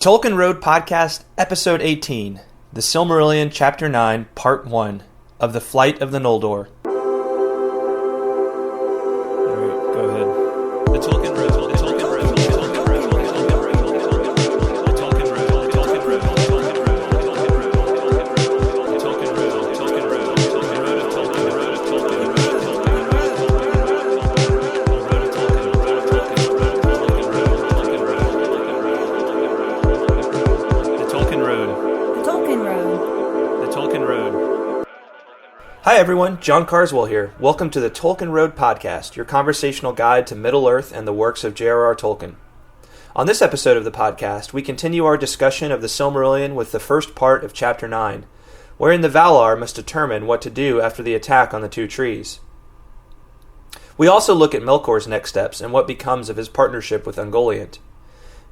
Tolkien Road Podcast, Episode 18, The Silmarillion, Chapter 9, Part 1, of the Flight of the Noldor. Alright, go ahead. The Tolkien Road, the Tolkien Road, the Tolkien Road, the Tolkien Road, the Tolkien Road, the Tolkien Road, the Tolkien Road, the Tolkien Road, the Tolkien Road, the Tolkien Road, the Tolkien Road, the Tolkien Road, Hi everyone, John Carswell here. Welcome to the Tolkien Road Podcast, your conversational guide to Middle-earth and the works of J.R.R. Tolkien. On this episode of the podcast, we continue our discussion of the Silmarillion with the first part of Chapter 9, wherein the Valar must determine what to do after the attack on the two trees. We also look at Melkor's next steps and what becomes of his partnership with Ungoliant.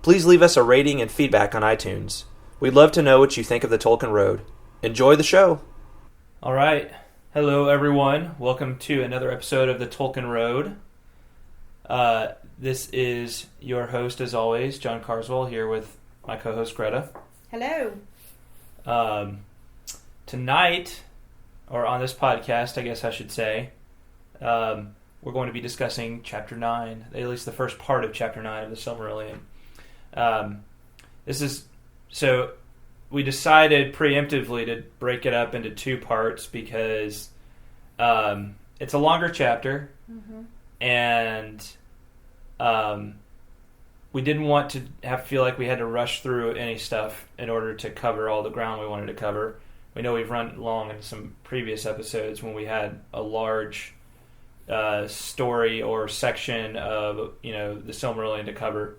Please leave us a rating and feedback on iTunes. We'd love to know what you think of the Tolkien Road. Enjoy the show! All right. Hello, everyone. Welcome to another episode of the Tolkien Road. This is your host, as always, John Carswell, here with my co-host, Greta. Hello. Tonight, or on this podcast, I guess I should say, we're going to be discussing Chapter 9, at least the first part of Chapter 9 of the Silmarillion. So we decided preemptively to break it up into two parts because it's a longer chapter, and we didn't want to feel like we had to rush through any stuff in order to cover all the ground we wanted to cover. We know we've run long in some previous episodes when we had a large story or section of the Silmarillion to cover.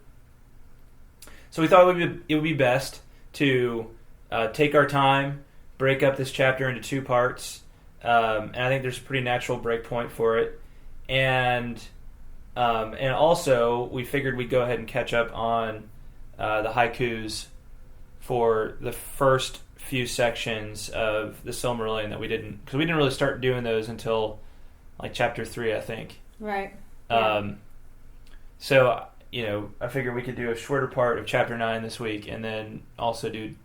So we thought it would be best to take our time, break up this chapter into two parts, and I think there's a pretty natural break point for it. And also, we figured we'd go ahead and catch up on the haikus for the first few sections of the Silmarillion because we didn't really start doing those until like Chapter 3, I think. Right. So, I figured we could do a shorter part of Chapter 9 this week, and then also do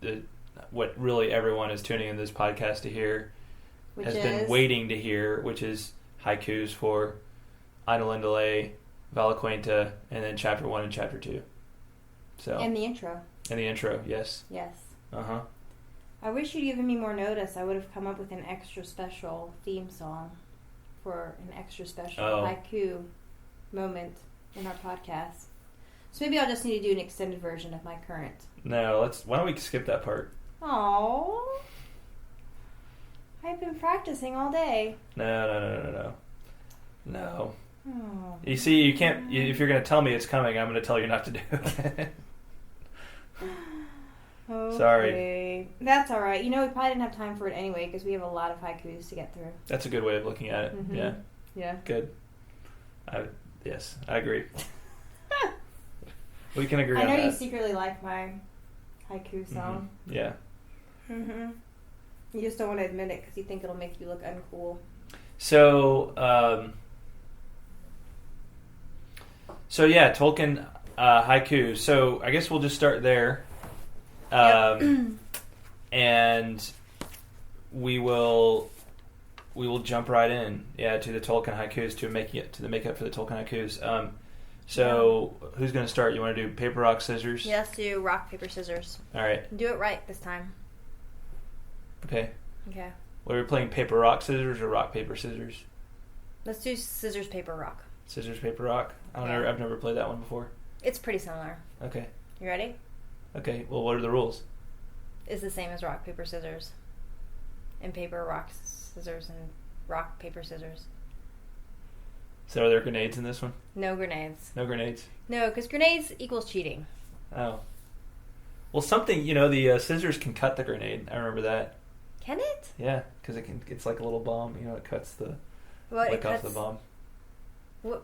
what really everyone is tuning in this podcast to hear, been waiting to hear, which is haikus for Ainulindale, Valaquenta, and then Chapter 1 and Chapter 2. So. And the intro. And the intro, yes. Yes. Uh-huh. I wish you'd given me more notice. I would have come up with an extra special theme song for an extra special haiku moment in our podcast. So maybe I'll just need to do an extended version of my current. No, why don't we skip that part? Oh, I've been practicing all day. No. Oh. You see, you can't. If you're going to tell me it's coming, I'm going to tell you not to do it. Okay. Sorry. That's all right. We probably didn't have time for it anyway because we have a lot of haikus to get through. That's a good way of looking at it. Mm-hmm. Yeah. Yeah. Good. Yes, I agree. We can agree on that. I know you secretly like my haiku song. Mm-hmm. Yeah. Mm-hmm. You just don't want to admit it because you think it'll make you look uncool. So yeah, Tolkien haiku. So I guess we'll just start there. And we will jump right in, to the Tolkien haikus to the makeup for the Tolkien haikus. Who's going to start? You want to do paper, rock, scissors? Yeah, let's do rock, paper, scissors. All right. Do it right this time. Okay. Okay. What are we playing? Paper, rock, scissors, or rock, paper, scissors? Let's do scissors, paper, rock. Scissors, paper, rock. I've never played that one before. It's pretty similar. Okay. You ready? Okay. Well, what are the rules? It's the same as rock, paper, scissors. And paper, rock, scissors, and rock, paper, scissors. So are there grenades in this one? No grenades. No grenades? No, because grenades equals cheating. Oh. Well, something, the scissors can cut the grenade. I remember that. Can it? Yeah, because it's like a little bomb. It cuts the off the bomb. What?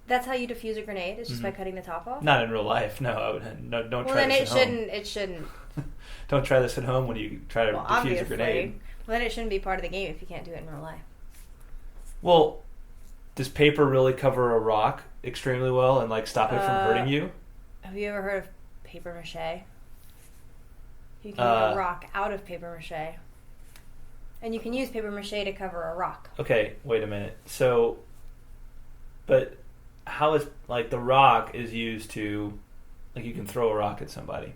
That's how you defuse a grenade? It's just by cutting the top off? Not in real life. No, don't try this at home. It shouldn't. Don't try this at home when you try to defuse a grenade. Well, then it shouldn't be part of the game if you can't do it in real life. Well, does paper really cover a rock extremely well and stop it from hurting you? Have you ever heard of paper mache? You can make a rock out of paper mache. And you can use paper mache to cover a rock. Okay, wait a minute. So, but how is, like, the rock is used to, like, you can throw a rock at somebody.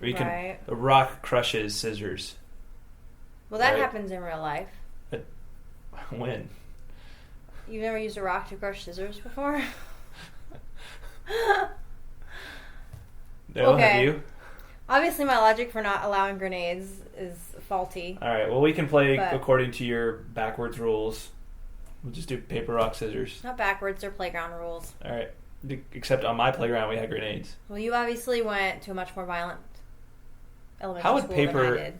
Or you can, a rock crushes scissors. Well, that happens in real life. But when? You've never used a rock to crush scissors before? No, okay. Have you? Obviously, my logic for not allowing grenades is faulty. All right, well, we can play according to your backwards rules. We'll just do paper, rock, scissors. Not backwards, they're playground rules. All right. Except on my playground, we had grenades. Well, you obviously went to a much more violent elementary school than I did. How would paper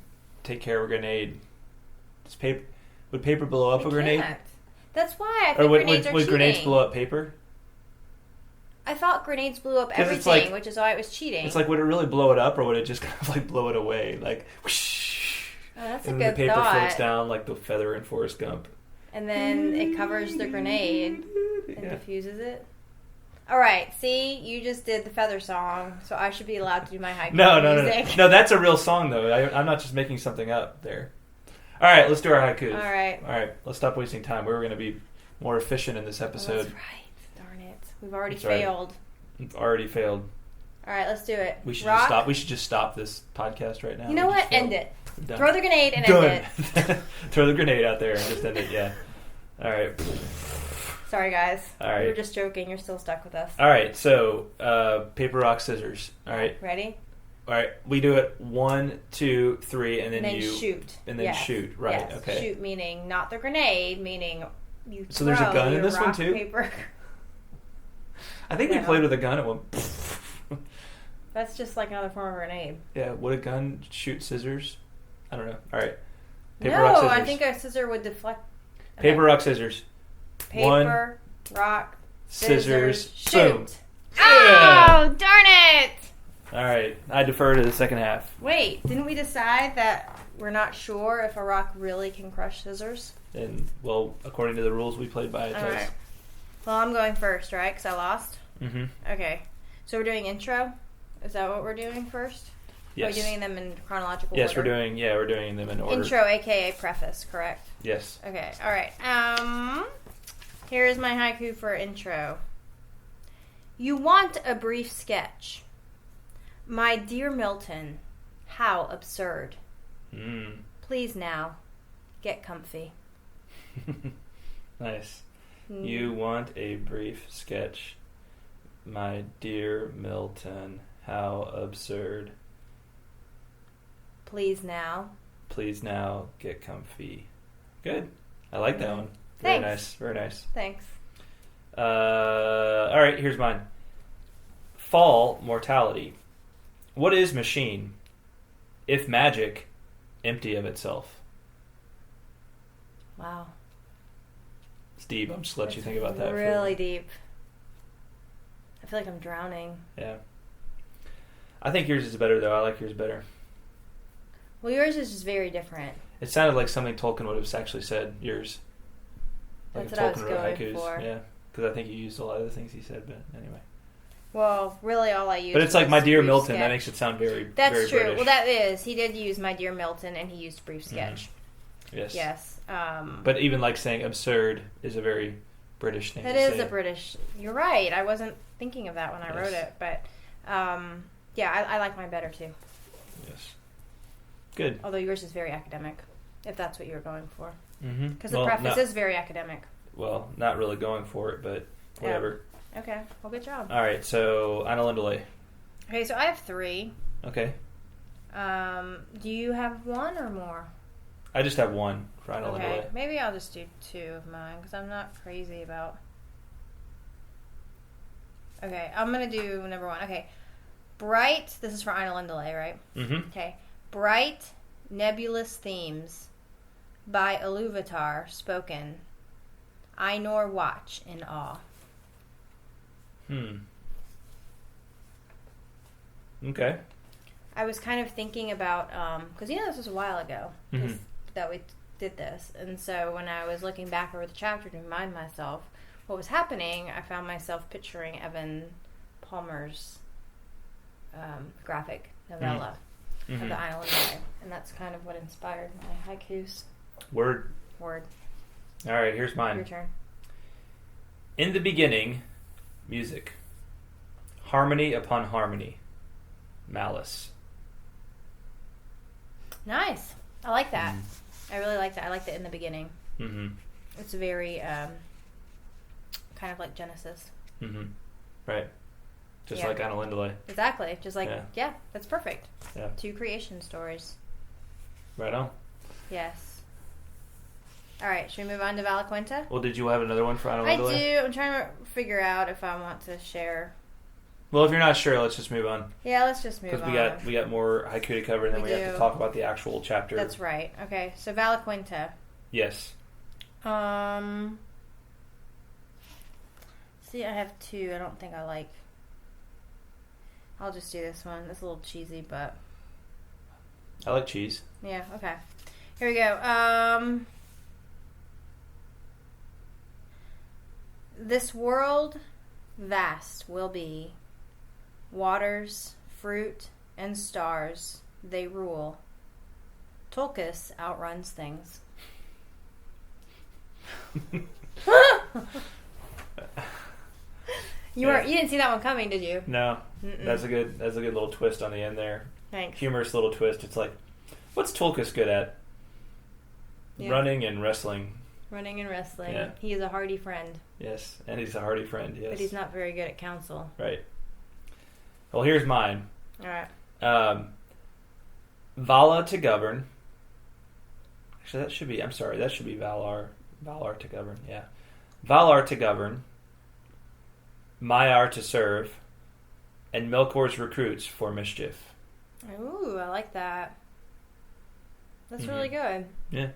take care of a grenade? Would paper blow up a grenade? Can't. That's why I think grenades are cheating. Would grenades blow up paper? I thought grenades blew up everything, which is why it was cheating. It's like, would it really blow it up, or would it just kind of like blow it away? Like, whoosh, that's and a good the paper thought. floats down like the feather in Forrest Gump. And then it covers the grenade and diffuses it. All right, see, you just did the feather song, so I should be allowed to do my haiku music. No, that's a real song, though. I'm not just making something up there. All right, let's do our haikus. All right, let's stop wasting time. We're going to be more efficient in this episode. Oh, that's right. Darn it. We've already failed. Right. We've already failed. All right, let's do it. We should just stop. We should just stop this podcast right now. You know what? End it. Throw the grenade and end it. Throw the grenade out there and just end it, yeah. All right. Sorry, guys. All right. We were just joking. You're still stuck with us. All right, so paper, rock, scissors. All right. Ready? All right. We do it 1, 2, 3, and then you shoot. And then shoot. Right. Yes. Okay. Shoot meaning not the grenade, meaning you. So there's a gun in this one too. Paper. I think we played with a gun at one. That's just like another form of grenade. Yeah. Would a gun shoot scissors? I don't know. All right. Paper, no, rock, scissors. I think a scissor would deflect. Okay. Paper, rock, scissors. Paper, rock, scissors, shoot. Boom. Yeah. Oh, darn it! All right. I defer to the second half. Wait, didn't we decide that we're not sure if a rock really can crush scissors? And, well, according to the rules we played by, it does. Right. Well, I'm going first, right? Because I lost? Mm-hmm. Okay. So we're doing intro? Is that what we're doing first? Yes. Are we doing them in chronological order? Yes, we're doing them in order. Intro, a.k.a. preface, correct? Yes. Okay, all right. Here is my haiku for intro. You want a brief sketch. My dear Milton, how absurd. Please now, get comfy. Nice. You want a brief sketch. My dear Milton, how absurd. Please now, get comfy. Good. I like that one. Thanks. Very nice. Thanks. All right, here's mine. Fall mortality. What is machine? If magic, empty of itself. Wow. It's deep. I'm just let you think about that. Really deep. I feel like I'm drowning. Yeah. I think yours is better, though. I like yours better. Well, yours is just very different. It sounded like something Tolkien would have actually said, yours. Like that's what I was going haikus. For. Yeah, because I think you used a lot of the things he said, but anyway. Well, really all I used But it's like My Dear Milton. Sketch. That makes it sound very That's very true. British. Well, that is. He did use My Dear Milton, and he used brief sketch. Yes. Yes. But even like saying absurd is a very British thing that to is say. a British... You're right. I wasn't thinking of that when I wrote it. But, yeah, I like mine better, too. Yes. Good. Although yours is very academic, if that's what you were going for. Because the preface is very academic. Well, not really going for it, but whatever. Yeah. Okay. Well, good job. All right, so Untitled. Okay, so I have 3. Okay. Do you have 1 or more? I just have 1 for Untitled. Okay, maybe I'll just do 2 of mine, because I'm not crazy about... Okay, I'm going to do number 1. Okay. Bright, this is for Untitled, right? Mm-hmm. Okay. Bright, nebulous themes by Iluvatar spoken. I nor watch in awe. Okay. I was kind of thinking about, because this was a while ago that we did this. And so when I was looking back over the chapter to remind myself what was happening, I found myself picturing Evan Palmer's graphic novella. of the island life. And that's kind of what inspired my haikus. Word. All right, here's mine. Your turn. In the beginning, music. Harmony upon harmony. Malice. Nice. I like that. I really like that. I like that in the beginning. Mm-hmm. It's very kind of like Genesis. Mm-hmm. Right. Just like Anna Lindley. Exactly. Just like, yeah, that's perfect. Yeah. 2 creation stories. Right on. Yes. All right. Should we move on to Valaquenta? Well, did you have another one for Anna Lindley? I do. I'm trying to figure out if I want to share. Well, if you're not sure, let's just move on. Yeah, let's just move on. Because we got more haiku to cover, and then we have to talk about the actual chapter. That's right. Okay, so Valaquenta. Yes. See, I have 2. I don't think I like. I'll just do this one. It's a little cheesy, but I like cheese. Yeah. Okay. Here we go. This world vast will be. Waters, fruit, and stars, they rule. Tulkas outruns things. You didn't see that one coming, did you? No. Mm-mm. That's a good little twist on the end there. Thanks. Humorous little twist. It's like, what's Tulkas good at? Yeah. Running and wrestling. Yeah. He is a hardy friend. Yes, and he's a hardy friend, yes. But he's not very good at counsel. Right. Well, here's mine. All right. Vala to govern. Actually, that should be Valar. Valar to govern, yeah. Valar to govern. Maiar to serve. And Melkor's recruits for mischief. Ooh, I like that. That's really good. Yeah.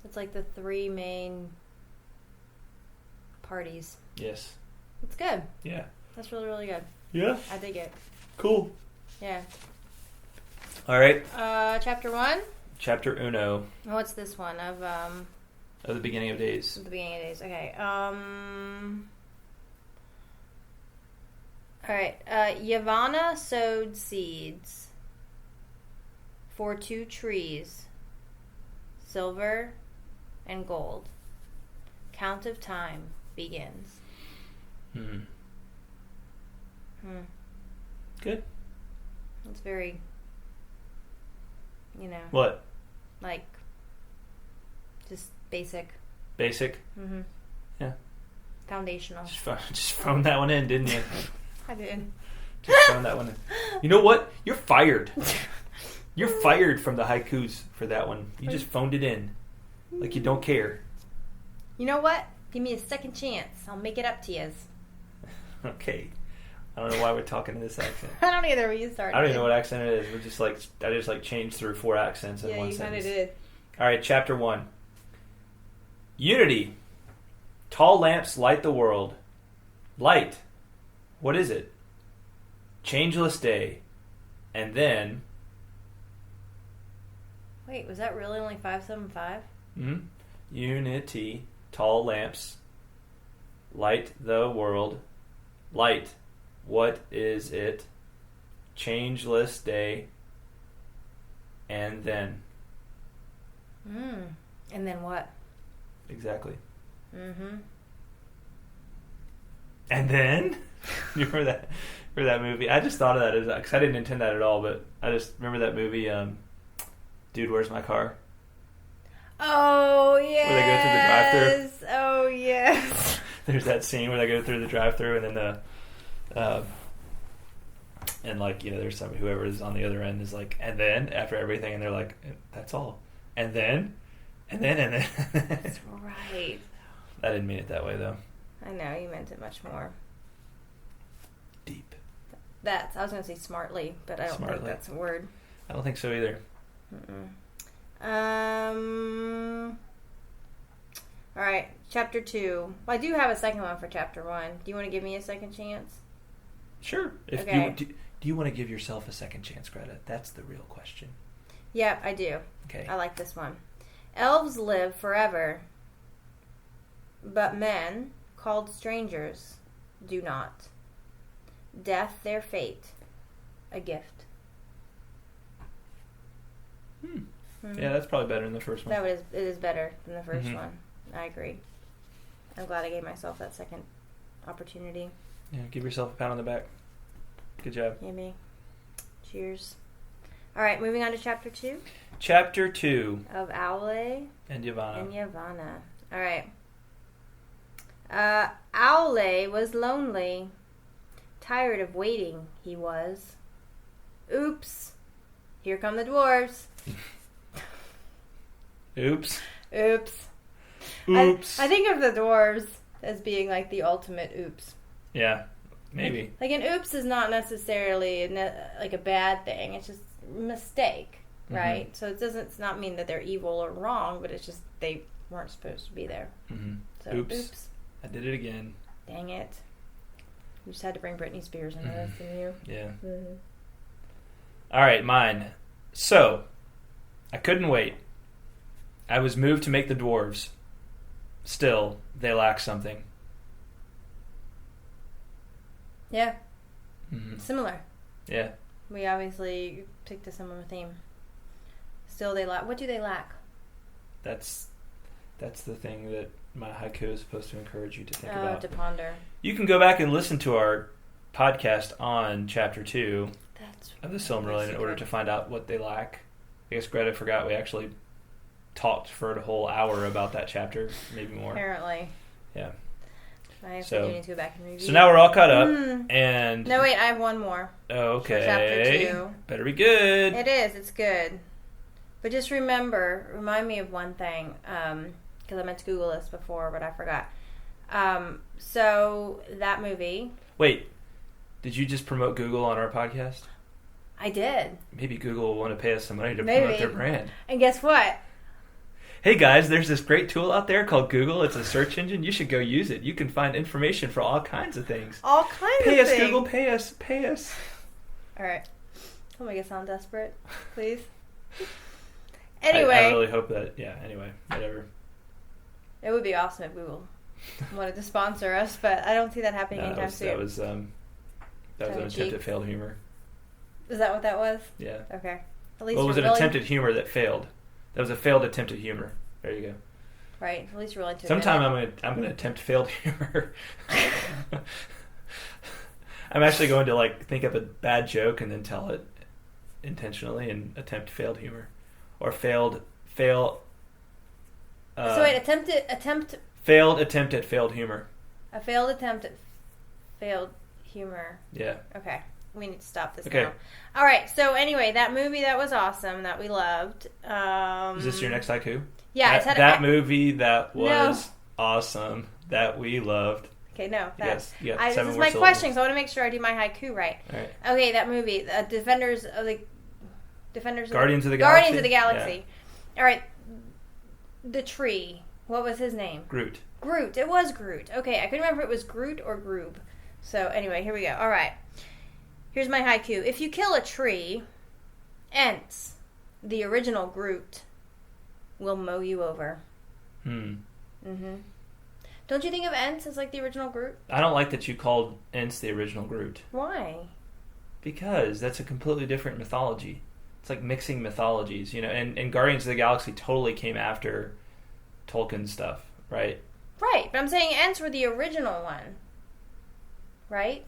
It's like the 3 main parties. Yes. It's good. Yeah. That's really, really good. Yeah. I dig it. Cool. Yeah. All right. Chapter 1? Chapter uno. What's this one? Of the beginning of days. The beginning of days. Okay. All right. Yavanna sowed seeds for 2 trees, silver and gold. Count of time begins. Good. It's very, What? Like, just basic. Basic? Mm-hmm. Yeah. Foundational. Just phoned that one in, didn't you? I did. Just phoned that one in. You know what? You're fired. You're fired from the haikus for that one. You just phoned it in. Like you don't care. You know what? Give me a second chance. I'll make it up to you. Okay. I don't know why we're talking in this accent. I don't either. You started. I don't even know what accent it is. We're just like I just changed through 4 accents in one sentence. Yeah, you kind of did. All right, chapter 1. Unity. Tall lamps light the world. Light. What is it? Changeless day. And then. Wait, was that really only 575? Unity. Tall lamps light the world. Light. What is it? Changeless day. And then. And then what? Exactly. Mm-hmm. And then? You remember that movie? I just thought of that because I didn't intend that at all, but I just remember that movie, Dude, Where's My Car? Oh, yes. Where they go through the drive-thru. Oh, yes. There's that scene where they go through the drive-thru and then and like, there's whoever is on the other end is like, and then after everything, and they're like, that's all. And then. That's right. I didn't mean it that way, though. I know, you meant it much more deep. I was going to say smartly, but I don't think that's a word. I don't think so either. All right, chapter 2. Well, I do have a second one for chapter 1. Do you want to give me a second chance? Sure. Okay. Do you want to give yourself a second chance, Greta? That's the real question. Yeah, I do. Okay. I like this one. Elves live forever, but men, called strangers, do not. Death their fate, a gift. Mm-hmm. Yeah, that's probably better than the first one. It is better than the first one. I agree. I'm glad I gave myself that second opportunity. Yeah, give yourself a pat on the back. Good job. Yummy. Cheers. All right, moving on to chapter 2. Chapter 2. Of Aule and Yavanna. All right. Aule was lonely. Tired of waiting, he was. Oops. Here come the dwarves. Oops. I think of the dwarves as being like the ultimate oops. Yeah, maybe. Like an oops is not necessarily like a bad thing. It's just a mistake, right? So it doesn't not mean that they're evil or wrong, but it's just they weren't supposed to be there. Mm-hmm. So oops. I did it again. Dang it. You just had to bring Britney Spears into this, didn't you? Yeah. Mm-hmm. All right, mine. So, I couldn't wait. I was moved to make the dwarves. Still, they lack something. Yeah. Mm-hmm. Similar. Yeah. We obviously picked a similar theme. Still, they lack. What do they lack? That's the thing that my haiku is supposed to encourage you to think about. To ponder. You can go back and listen to our podcast on Chapter 2 of the Silmarillion in order to find out what they lack. I guess Greta forgot we actually talked for a whole hour about that chapter, maybe more. Apparently. Yeah. I do need to go back and review. So now we're all caught up, and... No, wait, I have one more. Okay. Chapter 2. Better be good. It is, it's good. But just remind me of one thing, because I meant to Google this before, but I forgot. So, that movie... Wait, did you just promote Google on our podcast? I did. Maybe Google will want to pay us some money to promote their brand. And guess what? Hey guys, there's this great tool out there called Google. It's a search engine. You should go use it. You can find information for all kinds of things. All kinds of things. Pay us, Google. Pay us. All right. Don't make it sound desperate, please. Anyway. I really hope that, anyway, whatever. It would be awesome if Google wanted to sponsor us, but I don't see that happening anytime soon. That was an attempt at failed humor. Is that what that was? Yeah. Okay. At least it was an attempt at humor that failed. That was a failed attempt at humor. There you go. Right. At least you're willing to. Sometime I'm gonna attempt failed humor. I'm actually going to think up a bad joke and then tell it intentionally and attempt failed humor, or fail. So wait, failed attempt at failed humor. A failed attempt at failed humor. Yeah. Okay. We need to stop this now. All right. So anyway, that movie that was awesome that we loved. Is this your next haiku? Yeah. That movie that was awesome that we loved. Okay. No. Yes. Yeah. This is my question, so I want to make sure I do my haiku right. All right. Okay. That movie, Guardians of the Galaxy. Yeah. All right. The tree. What was his name? Groot. It was Groot. Okay. I couldn't remember if it was Groot or Groob. So anyway, here we go. All right. Here's my haiku. If you kill a tree, Ents, the original Groot, will mow you over. Mm-hmm. Don't you think of Ents as like the original Groot? I don't like that you called Ents the original Groot. Why? Because that's a completely different mythology. It's like mixing mythologies, and Guardians of the Galaxy totally came after Tolkien stuff, right? Right, but I'm saying Ents were the original one. Right?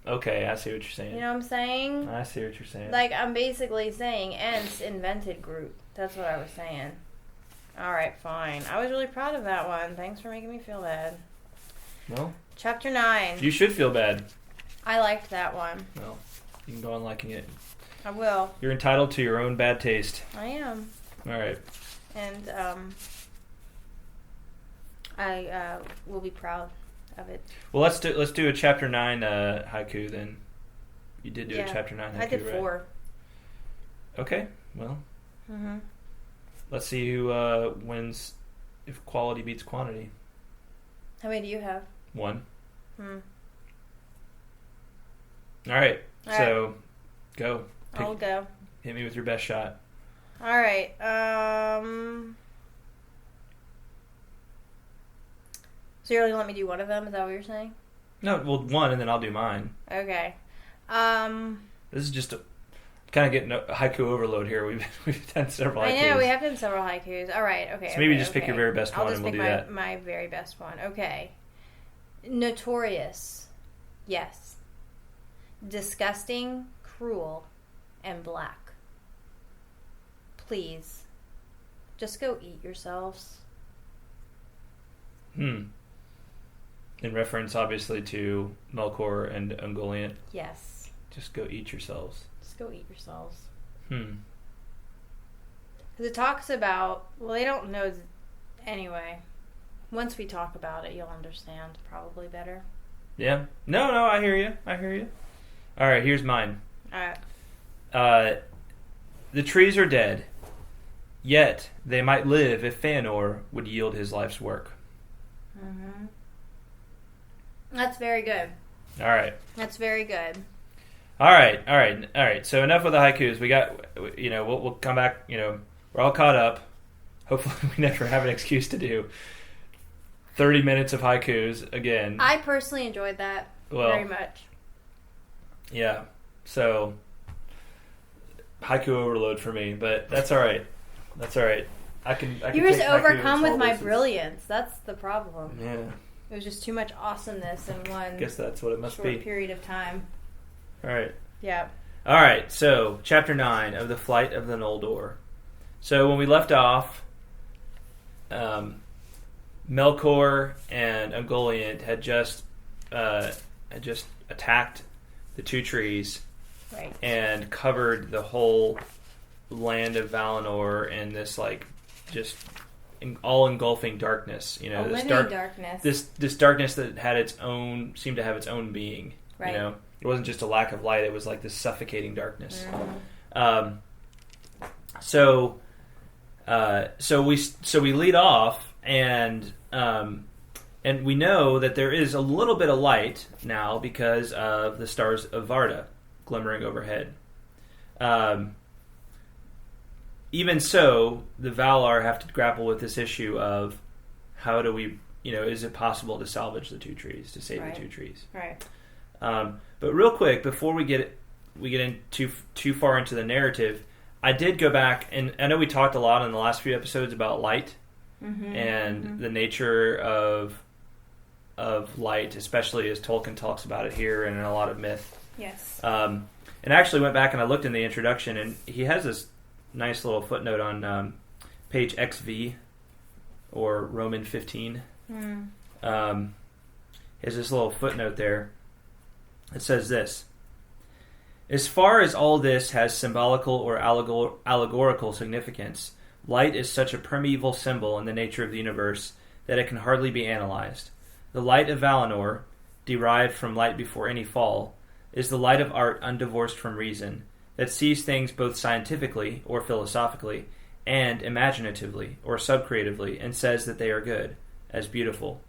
Okay, I see what you're saying. You know what I'm saying? I see what you're saying. I'm basically saying Ents invented Groot. That's what I was saying. Alright, fine. I was really proud of that one. Thanks for making me feel bad. Well, Chapter 9. You should feel bad. I liked that one. Well, you can go on liking it. I will. You're entitled to your own bad taste. I am. Alright. And, I will be proud of it. Well, let's do a chapter 9 haiku then. You did do a chapter 9 haiku, I did 4. Right? Okay, well. Let's see who wins if quality beats quantity. How many do you have? 1. Alright, so go. I'll go. Hit me with your best shot. Alright, so you're only going to let me do one of them? Is that what you're saying? No, well, 1 and then I'll do mine. Okay. This is just kind of getting a haiku overload here. We've done several haikus. I know, we have done several haikus. All right, okay. So maybe just pick your very best one and we'll do that. I'll just pick my very best one. Okay. Notorious. Yes. Disgusting, cruel, and black. Please, just go eat yourselves. In reference, obviously, to Melkor and Ungoliant. Yes. Just go eat yourselves. Just go eat yourselves. Because it talks about... Well, they don't know... Anyway, once we talk about it, you'll understand probably better. Yeah. No, I hear you. All right, here's mine. All right. The trees are dead, yet they might live if Fëanor would yield his life's work. Mm-hmm. That's very good. All right. That's very good. All right. So enough with the haikus. We got, we'll come back. We're all caught up. Hopefully, we never have an excuse to do 30 minutes of haikus again. I personally enjoyed that very much. Yeah. So haiku overload for me, but that's all right. I can. You were just overcome with my brilliance. That's the problem. Yeah. It was just too much awesomeness in one. I guess that's what it must be. Short period of time. All right. Yeah. All right. So, Chapter 9 of the Flight of the Noldor. So when we left off, Melkor and Ungoliant had just attacked the two trees, right, and covered the whole land of Valinor in this just all engulfing darkness. This darkness. This darkness that seemed to have its own being. Right. It wasn't just a lack of light; it was like this suffocating darkness. Mm-hmm. So we lead off, and we know that there is a little bit of light now because of the stars of Varda glimmering overhead. Even so, the Valar have to grapple with this issue of how do we, is it possible to salvage the two trees, to save the two trees? Right. But real quick, before we get in too far into the narrative, I did go back, and I know we talked a lot in the last few episodes about light and the nature of light, especially as Tolkien talks about it here and in a lot of myth. Yes. And I actually went back and I looked in the introduction, and he has this nice little footnote on page XV, or Roman 15. Has this little footnote there. It says this: as far as all this has symbolical or allegorical significance, light is such a primeval symbol in the nature of the universe that it can hardly be analyzed. The light of Valinor, derived from light before any fall, is the light of art undivorced from reason, that sees things both scientifically or philosophically and imaginatively or subcreatively, and says that they are good, as beautiful.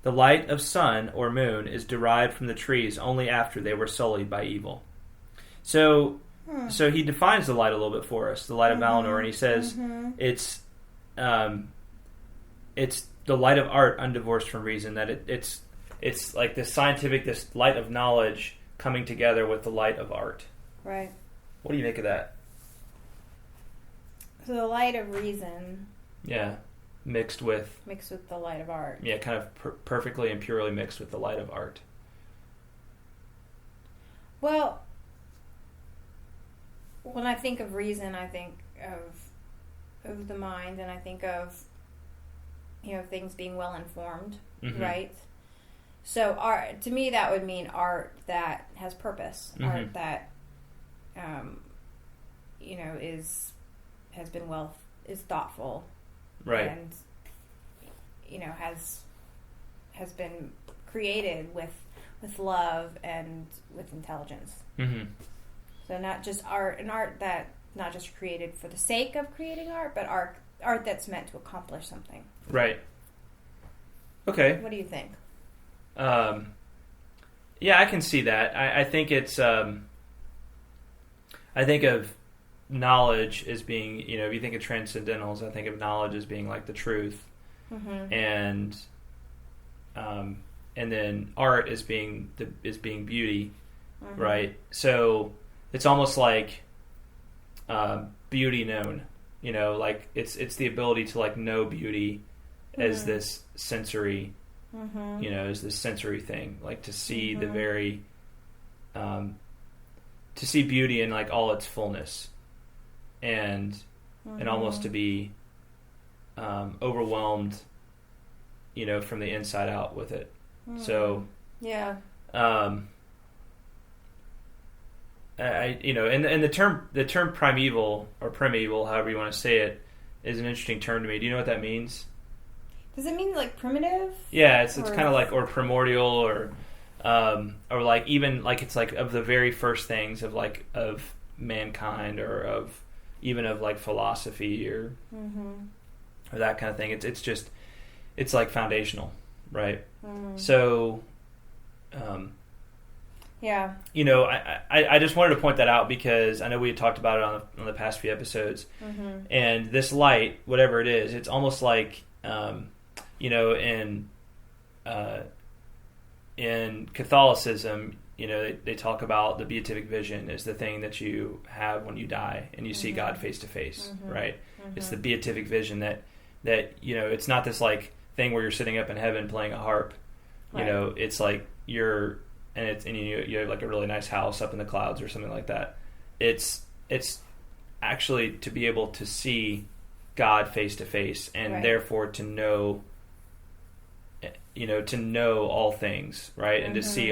The light of sun or moon is derived from the trees only after they were sullied by evil. So he defines the light a little bit for us, the light of Valinor, and he says it's the light of art undivorced from reason, that it's like this scientific, this light of knowledge coming together with the light of art. Right. What do you make of that? So the light of reason. Yeah. Mixed with the light of art. Yeah, kind of perfectly and purely mixed with the light of art. Well, when I think of reason, I think of the mind, and I think of things being well informed, right? So art, to me, that would mean art that has purpose, art that is thoughtful. Right. And, has been created with love and with intelligence. So not just art, an art that not just created for the sake of creating art, but art that's meant to accomplish something. Right. Okay. What do you think? Yeah, I can see that. I think it's. I think of knowledge as being, if you think of transcendentals, I think of knowledge as being like the truth, and then art as being beauty, right? So it's almost like beauty known. You know, like it's the ability to like know beauty as this sensory, you know, as this sensory thing, like to see the very, to see beauty in like all its fullness, and almost to be overwhelmed, you know, from the inside out with it. So yeah. I you know, and the term primeval or primeval, however you want to say it, is an interesting term to me. Do you know what that means? Does it mean like primitive? Yeah, it's kind of like, or primordial, or like even like it's like of the very first things of like of mankind, or of even of like philosophy, or that kind of thing. It's just it's like foundational, right? So yeah, you know, I just wanted to point that out because I know we had talked about it on the past few episodes, and this light, whatever it is, it's almost like you know, in Catholicism, you know, they talk about the Beatific Vision as the thing that you have when you die and you see God face to face, right? It's the Beatific Vision that you know, it's not this like thing where you're sitting up in heaven playing a harp, you know, it's like you have like a really nice house up in the clouds or something like that. It's actually to be able to see God face to face, and therefore to know, you know, to know all things, right? And to see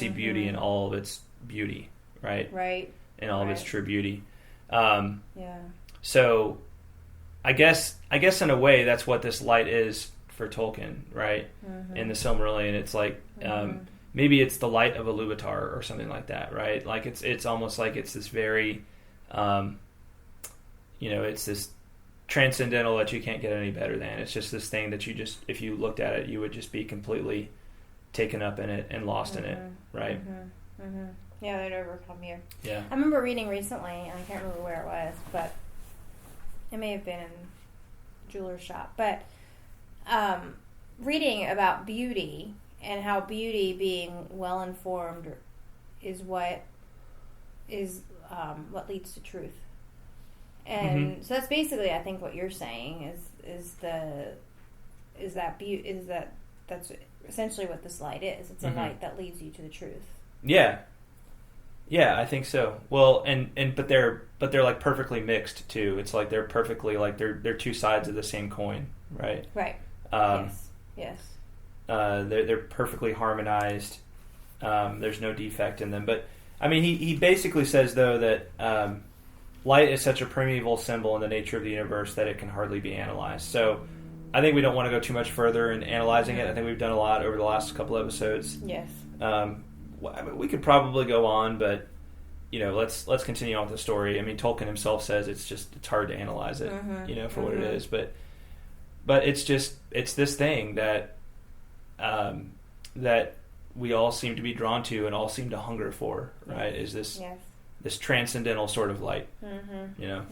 beauty in all of its beauty, right? Right. In all of its true beauty. Yeah. So I guess in a way that's what this light is for Tolkien, right? In the Silmarillion, it's like maybe it's the light of Iluvatar or something like that, right? Like it's almost like it's this very you know, it's this transcendental that you can't get any better than. It's just this thing that you just, if you looked at it, you would just be completely taken up in it and lost in it, right? Yeah, they'd overcome you. Yeah. I remember reading recently, and I can't remember where it was, but it may have been in a jeweler's shop, but reading about beauty and how beauty being well informed is what leads to truth. And so that's basically, I think, what you're saying that's essentially what this light is. It's a light that leads you to the truth. Yeah, I think so. Well, but they're like perfectly mixed too. It's like they're perfectly like they're two sides of the same coin, right? Right. Yes. They're perfectly harmonized. There's no defect in them. But I mean, he basically says though that light is such a primeval symbol in the nature of the universe that it can hardly be analyzed. So I think we don't want to go too much further in analyzing it. I think we've done a lot over the last couple episodes. Yes. We could probably go on, but you know, let's continue on with the story. I mean, Tolkien himself says it's hard to analyze it, you know, for what it is. But it's this thing that that we all seem to be drawn to and all seem to hunger for, right? Is this this transcendental sort of light, you know?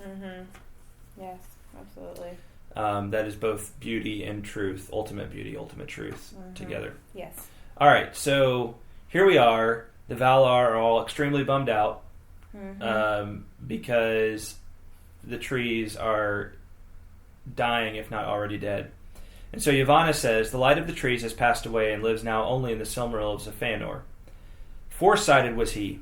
Yes, absolutely. That is both beauty and truth, ultimate beauty, ultimate truth together. Yes. All right, so here we are. The Valar are all extremely bummed out because the trees are dying, if not already dead. And so Yavanna says, the light of the trees has passed away and lives now only in the Silmarils of Fëanor. Foresighted was he.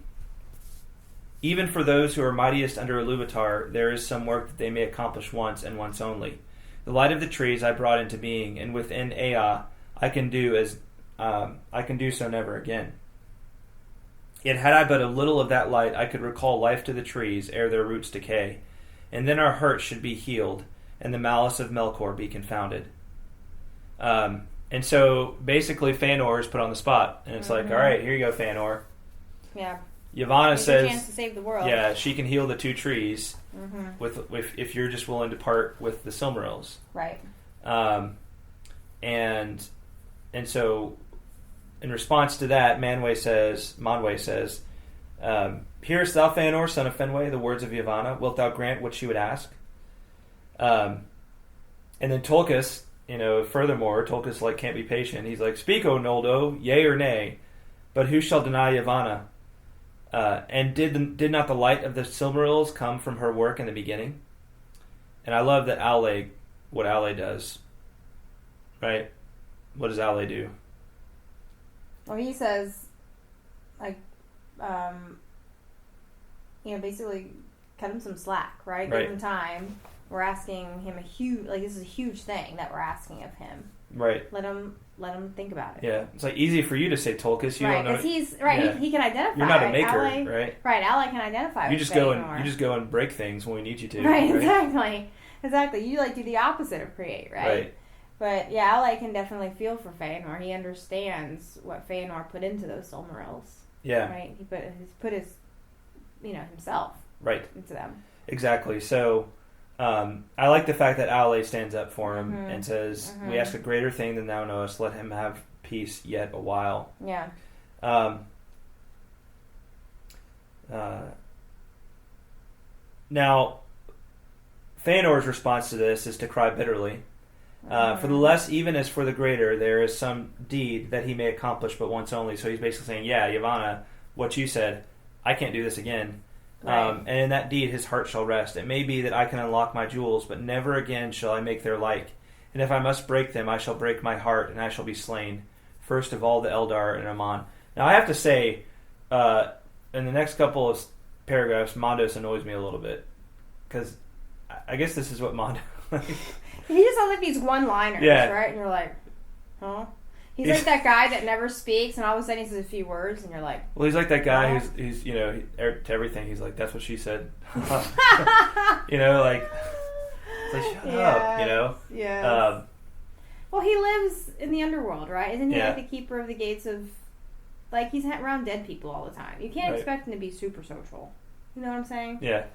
Even for those who are mightiest under Iluvatar, there is some work that they may accomplish once and once only. The light of the trees I brought into being, and within Ea I can do so never again. Yet had I but a little of that light, I could recall life to the trees ere their roots decay, and then our hurts should be healed, and the malice of Melkor be confounded. And so basically Fëanor is put on the spot, and it's like, all right, here you go, Fëanor. Yeah. Yavanna says, a chance to save the world. Yeah, she can heal the two trees if you're just willing to part with the Silmarils. Right. And so in response to that, Manwë says, hearest thou, Fëanor, son of Fenwë, the words of Yavanna? Wilt thou grant what she would ask? And then Tulkas, furthermore, Tulkas can't be patient. He's like, speak, O Noldo, yea or nay, but who shall deny Yavanna? And did not the light of the Silmarils come from her work in the beginning? And I love that what Aule does. Right? What does Aule do? Well, he says, basically cut him some slack, right? Give him time. We're asking him this is a huge thing that we're asking of him. Right. Let him think about it. Yeah. It's like easy for you to say Tolkien. You don't know. Because he's, right, yeah. he can identify. You're not a maker, right? Right, Aule can identify. You just go and break things when we need you to. Right, exactly. You do the opposite of create, right? Right. But yeah, Aule can definitely feel for Feanor. He understands what Feanor put into those Silmarils. Yeah. Right. He put his himself. Right. Into them. Exactly. So, I like the fact that Aule stands up for him and says, "We ask a greater thing than thou knowest. Let him have peace yet a while." Yeah. Now, Feanor's response to this is to cry bitterly. For the less, even as for the greater, there is some deed that he may accomplish but once only. So he's basically saying, yeah, Yavanna, what you said, I can't do this again. Right. And in that deed his heart shall rest. It may be that I can unlock my jewels, but never again shall I make their like. And if I must break them, I shall break my heart, and I shall be slain, first of all the Eldar and Aman. Now I have to say, in the next couple of paragraphs, Mondos annoys me a little bit. Because I guess this is what Mondo... He just has these one-liners, right? And you're like, huh? He's like that guy that never speaks, and all of a sudden he says a few words, and you're like... Well, he's like that guy who's to everything, he's like, that's what she said. It's like, shut up, Yeah. Well, he lives in the underworld, right? Isn't he the keeper of the gates of... he's around dead people all the time. You can't expect him to be super social. You know what I'm saying? Yeah.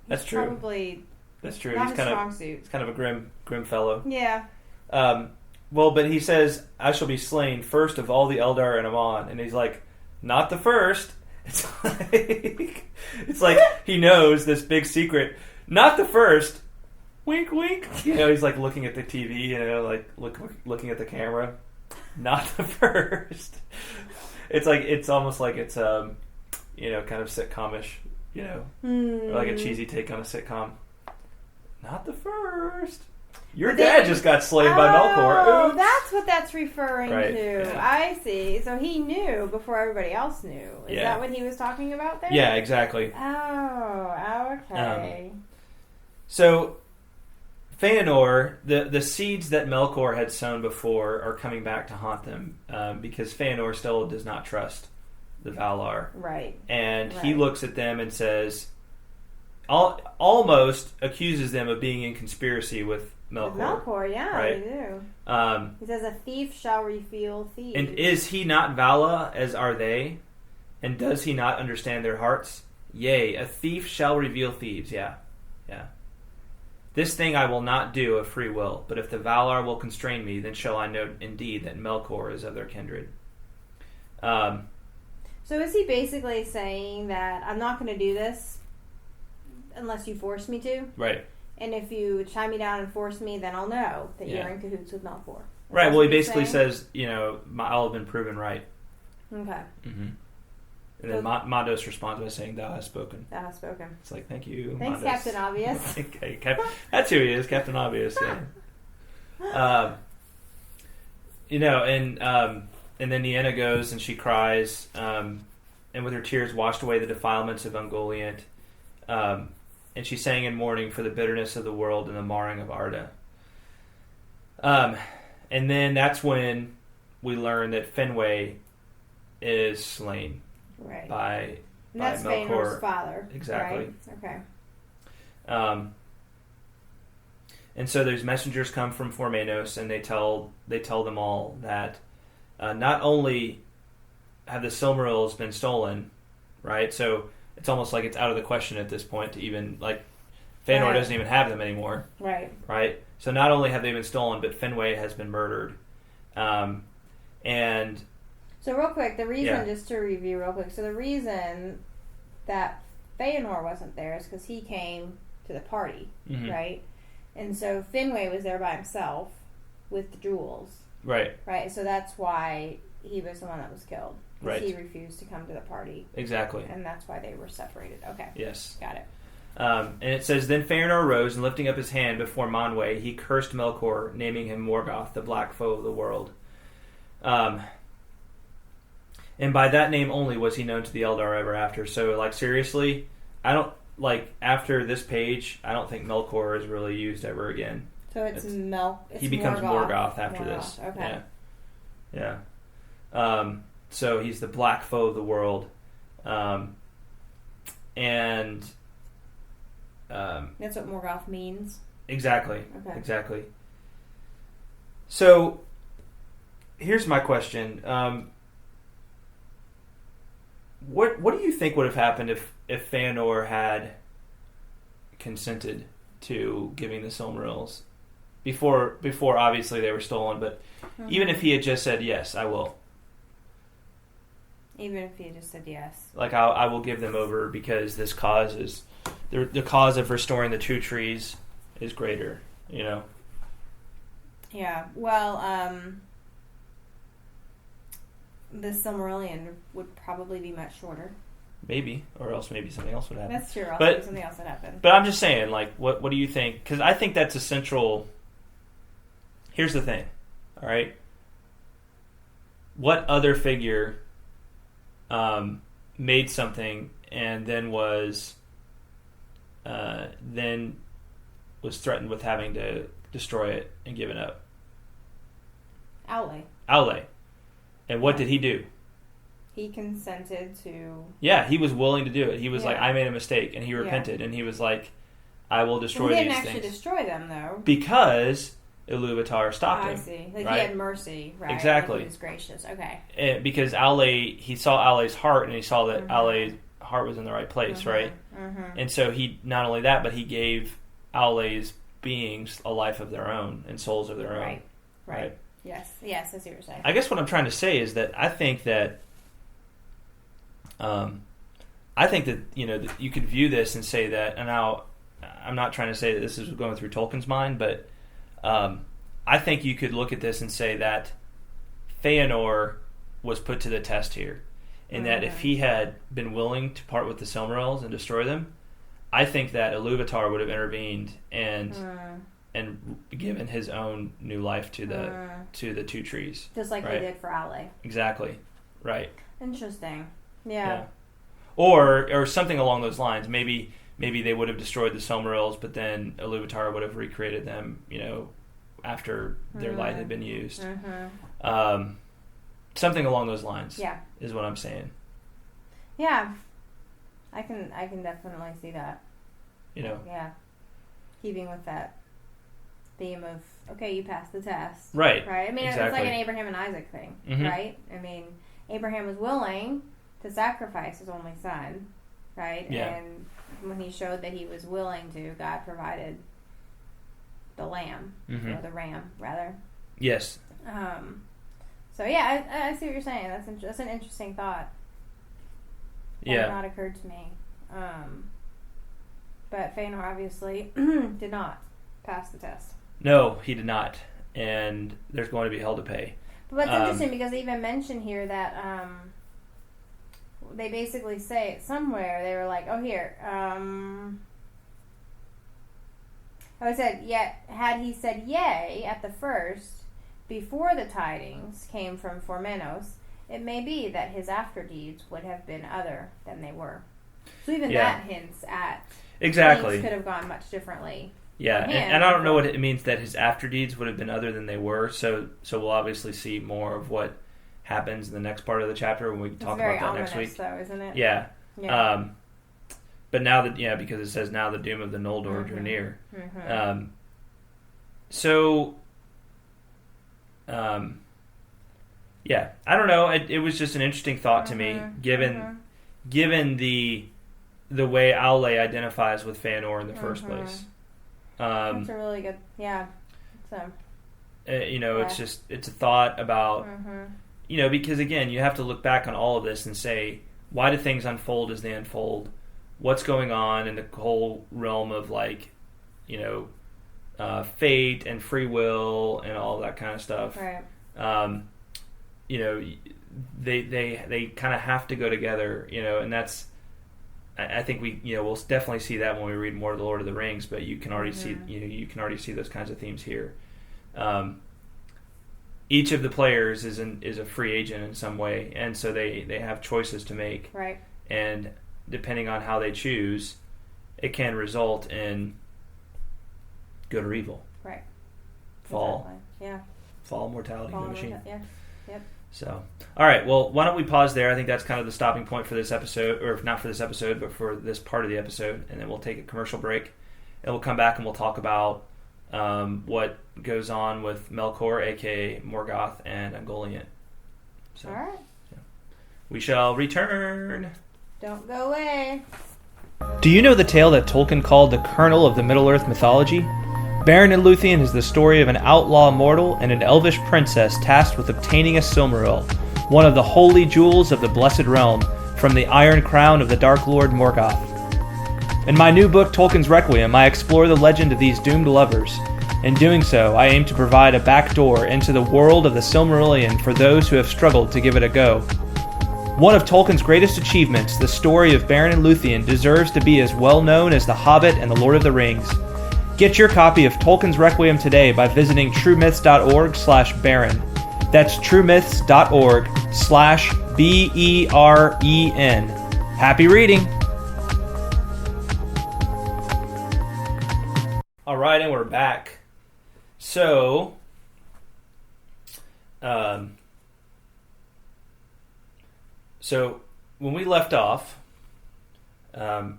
That's true. Probably... That's true. Not his strong suit. He's kind of a grim fellow. Yeah. But he says, I shall be slain first of all the Eldar and Aman. And he's like, not the first. It's like he knows this big secret. Not the first. Wink, wink. He's like looking at the TV, looking at the camera. Not the first. It's almost like it's, kind of sitcom-ish, or like a cheesy take on a sitcom. Not the first. Your dad just got slain by Melkor. Oh, that's what that's referring to. Yeah. I see. So he knew before everybody else knew. Is that what he was talking about there? Yeah, exactly. Oh, okay. So, Feanor, the seeds that Melkor had sown before are coming back to haunt them because Feanor still does not trust the Valar. Right. And he looks at them and says... almost accuses them of being in conspiracy with Melkor. Melkor, right? They do. He says, a thief shall reveal thieves. And is he not Vala, as are they? And does he not understand their hearts? Yea, a thief shall reveal thieves. Yeah. This thing I will not do of free will, but if the Valar will constrain me, then shall I know indeed that Melkor is of their kindred. So is he basically saying that I'm not going to do this unless you force me to? Right. And if you tie me down and force me, then I'll know that you're in cahoots with Melkor. Right, well, he basically says, I'll have been proven right. Okay. Mm-hmm. And then Mondos responds by saying, thou hast spoken. Thou hast spoken. It's like, thank you, Thanks, Mondos. Captain Obvious. That's who he is, Captain Obvious, yeah. And then Nienna goes and she cries, and with her tears washed away the defilements of Ungoliant. And she sang in mourning for the bitterness of the world and the marring of Arda. And then that's when we learn that Finwë is slain by that's Melkor. Feanor's father. Exactly. Right? Okay. And so there's messengers come from Formenos, and they tell them all that not only have the Silmarils been stolen, right? So it's almost like it's out of the question at this point to even, Feanor doesn't even have them anymore. Right. Right? So not only have they been stolen, but Finwë has been murdered. And... So real quick, the reason, just to review real quick, so the reason that Feanor wasn't there is because he came to the party, right? And so Finwë was there by himself with the jewels. Right. Right, so that's why he was the one that was killed. Right. He refused to come to the party. Exactly. And that's why they were separated. Okay. Yes. Got it. And it says, Then Fëanor rose, and lifting up his hand before Manwë, he cursed Melkor, naming him Morgoth, the black foe of the world. And by that name only was he known to the Eldar ever after. So, like, seriously, I don't, like, after this page, I don't think Melkor is really used ever again. So it's he becomes Morgoth after Morgoth. this. Okay. Yeah. So he's the black foe of the world. And... that's what Morgoth means. Exactly. Okay. Exactly. So, here's my question. What do you think would have happened if Fëanor had consented to giving the Silmarils before obviously they were stolen, but even if he had just said yes, I will. Even if he had just said yes. Like I will give them over because this cause is the cause of restoring the two trees is greater, you know. Yeah. Well, the Silmarillion would probably be much shorter. Maybe, or else maybe something else would happen. That's true. Maybe something else would happen. But I'm just saying, like, what do you think? Because I think that's a central. Here's the thing, all right. What other figure made something and then was threatened with having to destroy it and give it up? Aule. And what did he do? He consented to... Yeah, he was willing to do it. He was like, I made a mistake, and he repented, and he was like, I will destroy these things. He didn't actually destroy them, though. Because Iluvatar stopped him. I see. Like, right? He had mercy, right? Exactly. He was gracious. Okay. Because Aule, he saw Aule's heart, and he saw that Aule's heart was in the right place, right? Mm-hmm. And so he, not only that, but he gave Aule's beings a life of their own and souls of their own. Right. Yes, I see what you're saying. I guess what I'm trying to say is that I think that you know that you could view this and say that, and now I'm not trying to say that this is going through Tolkien's mind, but I think you could look at this and say that Fëanor was put to the test here, and that if he had been willing to part with the Silmarils and destroy them, I think that Iluvatar would have intervened and given his own new life to the two trees, just like they did for Aule. Exactly, right. Interesting. Yeah. Or something along those lines. Maybe they would have destroyed the Silmarils, but then Iluvatar would have recreated them, you know, after their light had been used. Something along those lines. Yeah, is what I'm saying. Yeah, I can definitely see that. You know. Yeah, keeping with that theme of you passed the test. Right. I mean, exactly. It's like an Abraham and Isaac thing, right? I mean, Abraham was willing to sacrifice his only son, right? Yeah. And when he showed that he was willing to, God provided the lamb, or the ram, rather. Yes. So yeah, I see what you're saying. That's an interesting thought. That had not occurred to me. But Fëanor obviously did not pass the test. No, he did not, and there's going to be hell to pay. But that's interesting because they even mention here that they basically say somewhere they were like, had he said yea at the first before the tidings came from Formenos, it may be that his after deeds would have been other than they were. So even that hints at things could have gone much differently. Yeah, and I don't know what it means that his after deeds would have been other than they were. So we'll obviously see more of what happens in the next part of the chapter when we talk about that next week. Though, isn't it? Yeah. But now that because it says now the doom of the Noldor drew near. I don't know. It was just an interesting thought to me, given the way Aule identifies with Fëanor in the first place. That's a really good, it's a thought about, because again, you have to look back on all of this and say, why do things unfold as they unfold? What's going on in the whole realm of fate and free will and all that kind of stuff. Right. they kind of have to go together, and that's. I think we'll definitely see that when we read more of the Lord of the Rings, but you can already see see those kinds of themes here. Each of the players is a free agent in some way, and so they have choices to make. Right. And depending on how they choose, it can result in good or evil. Right. Fall. Exactly. Yeah. Fall, mortality, the machine. Yeah. Yep. So, all right. Well, why don't we pause there? I think that's kind of the stopping point for this episode, or not for this episode, but for this part of the episode, and then we'll take a commercial break, and we'll come back and we'll talk about what goes on with Melkor, aka Morgoth, and Ungoliant. So, all right. Yeah. We shall return. Don't go away. Do you know the tale that Tolkien called the kernel of the Middle-earth mythology? Beren and Luthien is the story of an outlaw mortal and an elvish princess tasked with obtaining a Silmaril, one of the holy jewels of the Blessed Realm, from the Iron Crown of the Dark Lord Morgoth. In my new book, Tolkien's Requiem, I explore the legend of these doomed lovers. In doing so, I aim to provide a backdoor into the world of the Silmarillion for those who have struggled to give it a go. One of Tolkien's greatest achievements, the story of Beren and Luthien, deserves to be as well known as The Hobbit and The Lord of the Rings. Get your copy of Tolkien's Requiem today by visiting truemyths.org/Beren. That's truemyths.org/BEREN. Happy reading! All right, and we're back. So, when we left off,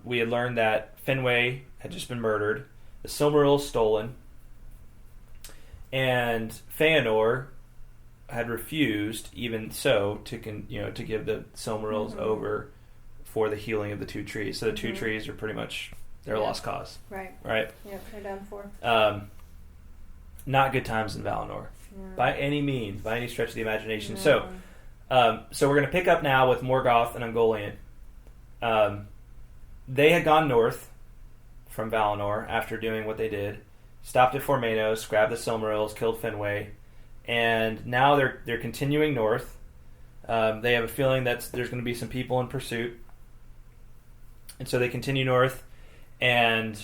we had learned that Finwë had just been murdered. The Silmaril stolen, and Fëanor had refused, even so, to give the Silmarils over for the healing of the two trees. So the two trees are pretty much they're a lost cause. Right. Right. Yep, they're done for. Not good times in Valinor, by any means, by any stretch of the imagination. No. So we're going to pick up now with Morgoth and Ungoliant. They had gone north from Valinor after doing what they did, stopped at Formenos, grabbed the Silmarils, killed Finwë, and now they're continuing north. They have a feeling that there's going to be some people in pursuit, and so they continue north. And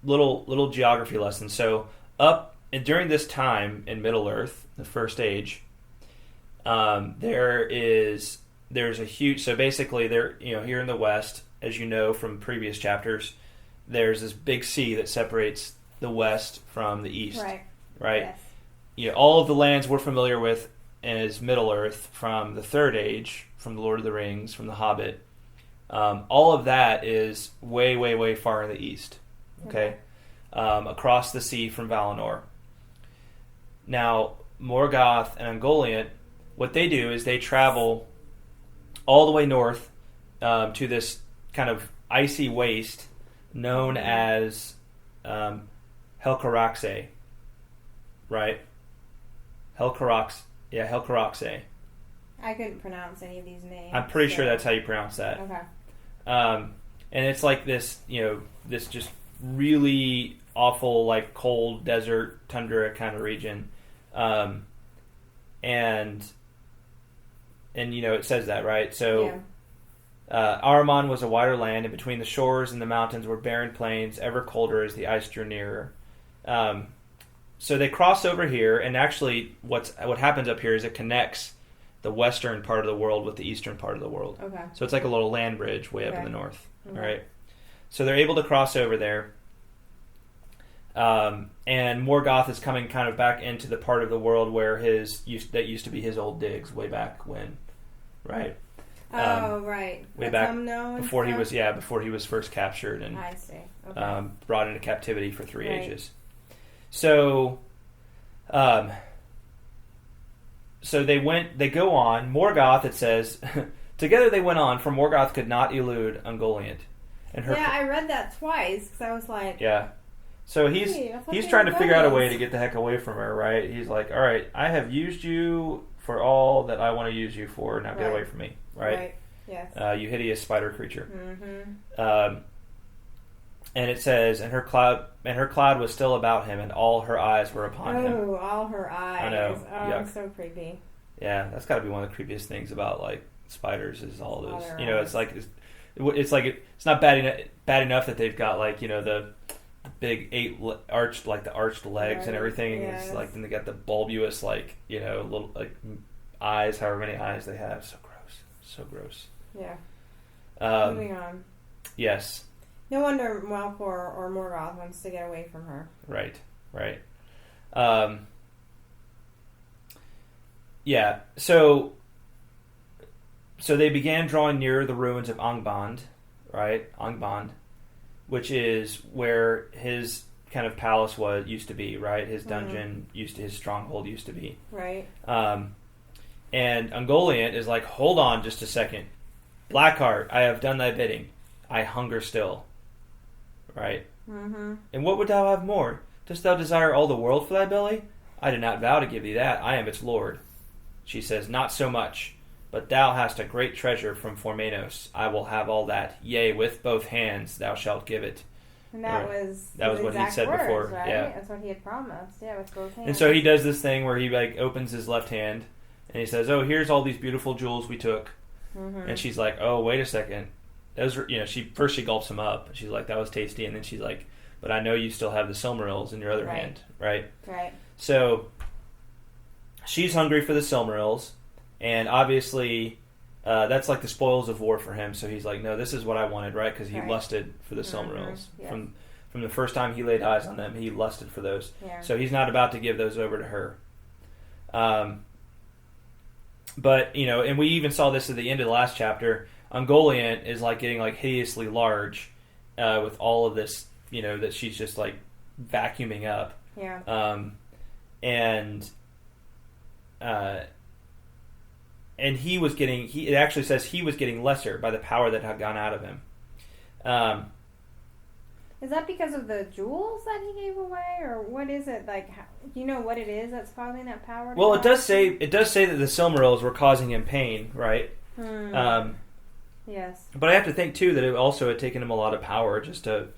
little geography lesson. So during this time in Middle Earth, the First Age, there's a huge. So basically, here in the West, as you know from previous chapters, there's this big sea that separates the West from the East. Right. Yes. All of the lands we're familiar with as Middle Earth from the Third Age, from the Lord of the Rings, from the Hobbit. All of that is way, way, way far in the east. Okay, across the sea from Valinor. Now, Morgoth and Ungoliant, what they do is they travel all the way north to this kind of icy waste known as Helcaraxe. Right? Helcaraxe. I couldn't pronounce any of these names. I'm pretty sure that's how you pronounce that. Okay. And it's like this, this just really awful, like cold desert tundra kind of region. And it says that, right? So, Ahriman was a wider land, and between the shores and the mountains were barren plains, ever colder as the ice drew nearer. So they cross over here, and actually, what happens up here is it connects the western part of the world with the eastern part of the world. Okay. So it's like a little land bridge way up in the north. Okay. All right. So they're able to cross over there. And Morgoth is coming kind of back into the part of the world where that used to be his old digs way back when, right? Right. Way back before he was first captured and I see. Okay. Brought into captivity for 3 ages. So, so they go on. Morgoth, it says, together they went on, for Morgoth could not elude Ungoliant. And I read that twice because I was like, yeah. So he's trying to figure out a way to get the heck away from her, right? He's like, all right, I have used you for all that I want to use you for. Now get away from me, right? Right. Yes. You hideous spider creature. Mm-hmm. And it says, and her cloud was still about him, and all her eyes were upon him. Oh, all her eyes. I know. Oh, yuck. So creepy. Yeah, that's got to be one of the creepiest things about like spiders is all those. All You know, it's it's not bad enough that they've got like the big arched legs and everything. Yes. It's like then they got the bulbous like little like eyes, however many eyes they have. So gross. Yeah. Moving on. Yes. No wonder Melkor or Morgoth wants to get away from her. Right. Yeah. So they began drawing near the ruins of Angband, right? Angband, which is where his kind of palace used to be, right? His dungeon his stronghold used to be. Right. And Ungoliant is like, hold on just a second. Blackheart, I have done thy bidding. I hunger still. Right? Mm-hmm. And what would thou have more? Dost thou desire all the world for thy belly? I did not vow to give thee that. I am its lord. She says, not so much. But thou hast a great treasure from Formenos. I will have all that. Yea, with both hands thou shalt give it. And that was what he said before. Right? Yeah. That's what he had promised. Yeah, with both hands. And so he does this thing where he like opens his left hand and he says, "Oh, here's all these beautiful jewels we took." Mm-hmm. And she's like, "Oh, wait a second. Those were, she gulps him up. She's like, that was tasty." And then she's like, "But I know you still have the Silmarils in your other hand, right?" Right. So she's hungry for the Silmarils, and obviously that's like the spoils of war for him. So he's like, "No, this is what I wanted," right? Because he lusted for the Silmarils. Yes. From the first time he laid eyes on them, he lusted for those. Yeah. So he's not about to give those over to her. But, and we even saw this at the end of the last chapter. Ungoliant is like getting like hideously large with all of this, that she's just like vacuuming up. Yeah. And he was getting, it actually says he was getting lesser by the power that had gone out of him. Is that because of the jewels that he gave away, or what is it? Like, do you know what it is that's causing that power? Well, it does say that the Silmarils were causing him pain, right? Yes. But I have to think too that it also had taken him a lot of power just to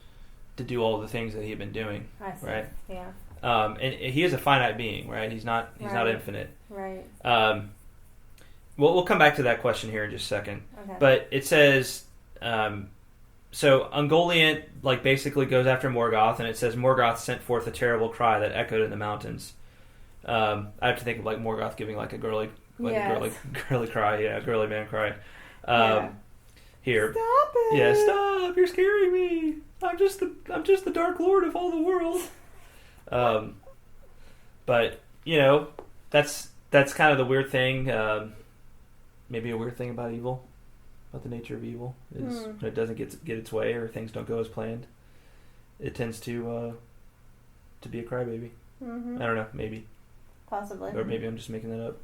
do all the things that he had been doing. I see. Right? Yeah. And he is a finite being, right? He's not infinite. Right. We'll come back to that question here in just a second. Okay. But it says. So Ungoliant basically goes after Morgoth, and it says Morgoth sent forth a terrible cry that echoed in the mountains. I have to think of Morgoth giving a girly cry, a girly man cry. Here, stop it! Yeah, stop! You're scaring me. I'm just the Dark Lord of all the world. But that's kind of the weird thing. Maybe a weird thing about evil. About the nature of evil is when it doesn't get its way or things don't go as planned, it tends to be a crybaby. Mm-hmm. I don't know, maybe, possibly, or maybe I'm just making that up.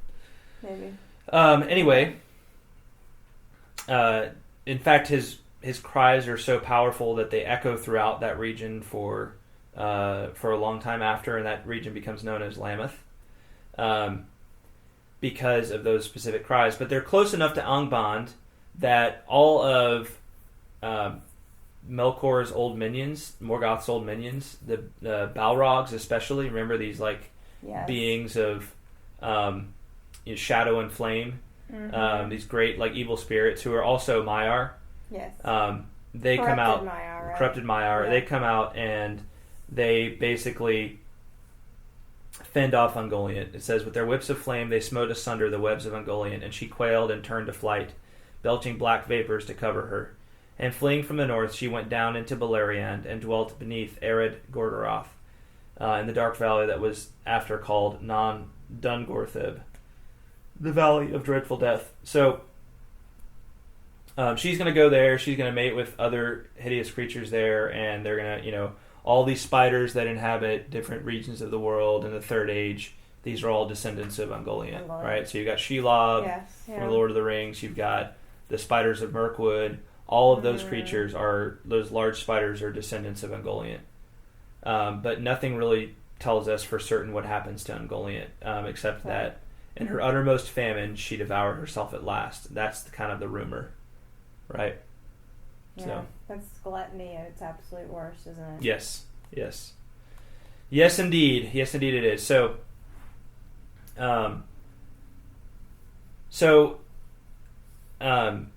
Maybe. Anyway, in fact, his cries are so powerful that they echo throughout that region for a long time after, and that region becomes known as Lamath. Because of those specific cries, but they're close enough to Angband that all of Melkor's old minions, Morgoth's old minions, the Balrogs especially, remember these beings of shadow and flame, these great evil spirits who are also Maiar. Yes. They come out, Maiar, right? corrupted Maiar. Yeah. They come out and they basically fend off Ungoliant. It says, with their whips of flame they smote asunder the webs of Ungoliant, and she quailed and turned to flight, belching black vapors to cover her. And fleeing from the north, she went down into Beleriand and dwelt beneath arid Gordoroth, in the dark valley that was after called Dungorthib, the Valley of Dreadful Death. So she's going to go there. She's going to mate with other hideous creatures there, and they're going to, all these spiders that inhabit different regions of the world in the Third Age. These are all descendants of Ungoliant, right? So you've got Shelob from The Lord of the Rings. You've got the spiders of Mirkwood. All of those creatures those large spiders are descendants of Ungoliant. But nothing really tells us for certain what happens to Ungoliant, except that in her uttermost famine, she devoured herself at last. That's kind of the rumor, right? Yeah, so that's gluttony at its absolute worst, isn't it? Yes. Yes, indeed. Yes, indeed it is. So, So, and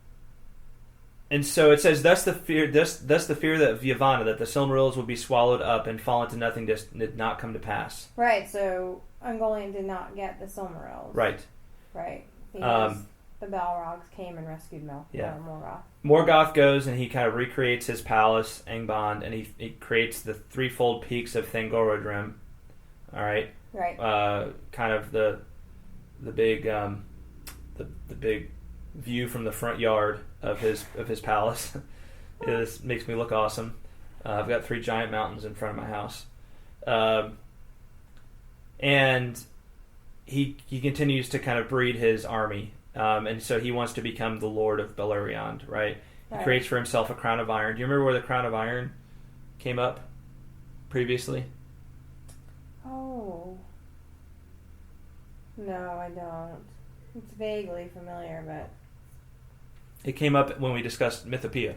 so it says, thus the fear that of Yavanna, that the Silmarils would be swallowed up and fall into nothing, did not come to pass. Right. So Ungoliant did not get the Silmarils. Right. Right. Because the Balrogs came and rescued Morgoth. Morgoth goes and he kind of recreates his palace, Angband, and he creates the threefold peaks of Thangorodrim. All right. Right. Kind of the big the big view from the front yard of his palace. It makes me look awesome. I've got 3 giant mountains in front of my house, and he continues to kind of breed his army, and so he wants to become the Lord of Beleriand. Right? He creates for himself a crown of iron. Do you remember where the crown of iron came up previously? Oh. No, I don't. It's vaguely familiar, but... It came up when we discussed Mythopoeia.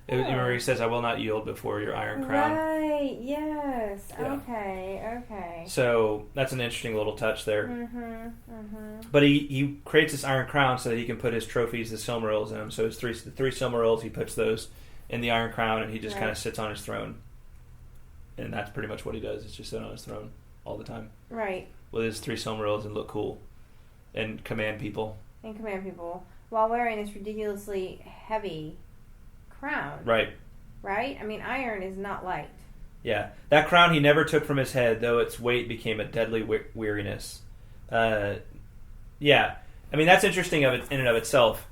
Remember he says, I will not yield before your iron crown. Right, yes. Yeah. Okay. So that's an interesting little touch there. Mm-hmm. But he creates this iron crown so that he can put his trophies, the Silmarils, in them. So the 3 Silmarils, he puts those in the iron crown and he just kind of sits on his throne. And that's pretty much what he does. It's just sit on his throne all the time. Right. With his 3 Silmarils and look cool. And command people. While wearing this ridiculously heavy crown. Right. Right? I mean, iron is not light. Yeah. That crown he never took from his head, though its weight became a deadly weariness. Yeah. I mean, that's interesting in and of itself.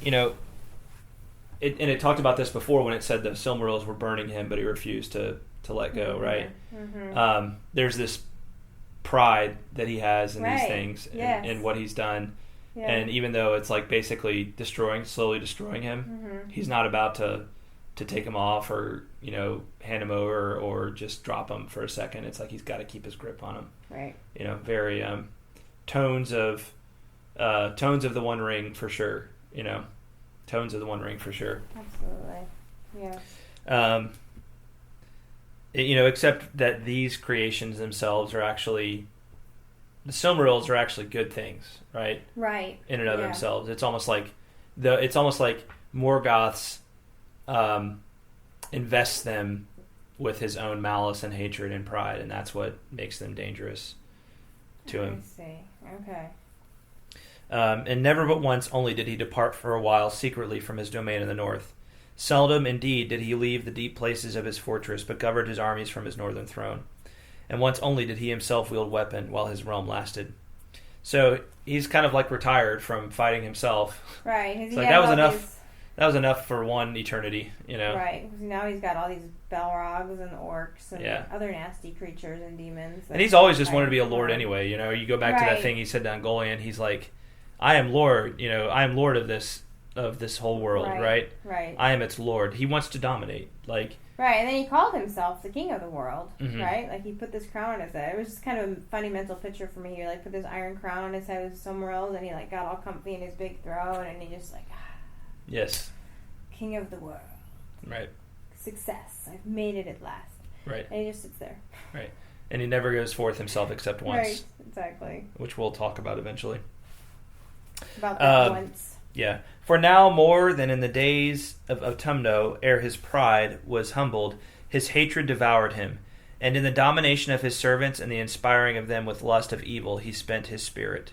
You know, it talked about this before when it said the Silmarils were burning him, but he refused to let go, right? Mm-hmm. There's this pride that he has in these things and what he's done. Yeah. And even though it's like basically slowly destroying him, he's not about to take him off or, you know, hand him over or just drop him for a second. It's like he's got to keep his grip on him. Right. You know, very tones of the One Ring for sure. You know, tones of the One Ring for sure. Absolutely. Yeah. You know, except that these creations themselves are actually, the Silmarils are actually good things, right? Right. In and of themselves, it's almost like Morgoth's invests them with his own malice and hatred and pride, and that's what makes them dangerous to him. I see. Okay. And never but once only did he depart for a while secretly from his domain in the north. Seldom, indeed, did he leave the deep places of his fortress, but governed his armies from his northern throne. And once only did he himself wield weapon while his realm lasted. So he's kind of like retired from fighting himself. Right. It's like that was enough. That was enough for one eternity, you know. Right. Because now he's got all these Balrogs and orcs and other nasty creatures and demons. And he's always just wanted to be a lord anyway. You know, you go back to that thing he said to Ungoliant. He's like, I am Lord. You know, I am Lord of this whole world, right? Right. I am its Lord. He wants to dominate, like. Right, and then he called himself the king of the world, right? Like, he put this crown on his head. It was just kind of a funny mental picture for me. He, like, put this iron crown on his head somewhere else, and he, like, got all comfy in his big throne, and he just, like, yes. King of the world. Right. Success. I've made it at last. Right. And he just sits there. Right. And he never goes forth himself except once. Right, exactly. Which we'll talk about eventually. About that once. Yeah. For now, more than in the days of Autumno, ere his pride was humbled, his hatred devoured him, and in the domination of his servants and the inspiring of them with lust of evil, he spent his spirit.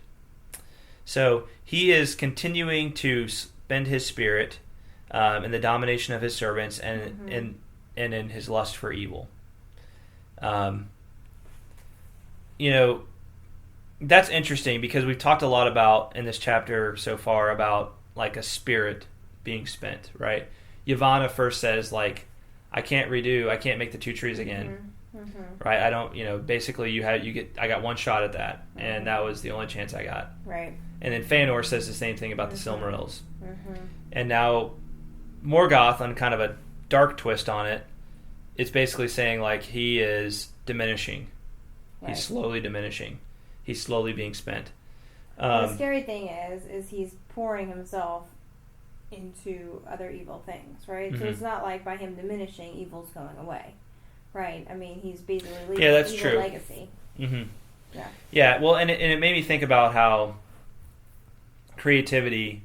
So he is continuing to spend his spirit in the domination of his servants and in his lust for evil. You know, that's interesting because we've talked a lot about in this chapter so far about like a spirit being spent, right? Yavanna first says like, I can't make the 2 trees again, right? I don't, you know, basically I got one shot at that, and that was the only chance I got, right? And then Fëanor says the same thing about the Silmarils, and now Morgoth, on kind of a dark twist on it, it's basically saying like he is diminishing, he's slowly diminishing. He's slowly being spent. The scary thing is he's pouring himself into other evil things, right? So it's not like by him diminishing, evil's going away, right? I mean, he's basically leaving that's evil true. legacy. Yeah. Yeah. Well, and it made me think about how creativity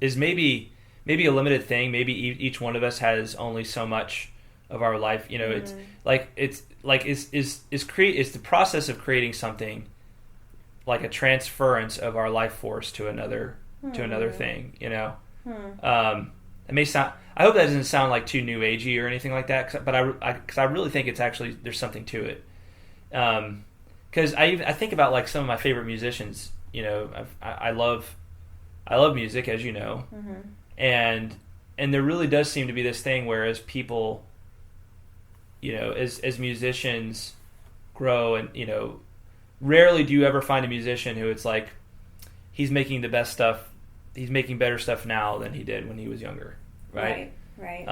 is maybe a limited thing. Maybe each one of us has only so much of our life. You know, is the process of creating something like a transference of our life force to another thing. You know, it may sound. I hope that doesn't sound like too new agey or anything like that. But I really think it's actually there's something to it. Because I think about like some of my favorite musicians. You know, I love music, as you know, and there really does seem to be this thing where as people, you know, as musicians grow, and you know, rarely do you ever find a musician who it's like he's making the best stuff, he's making better stuff now than he did when he was younger, right? Right.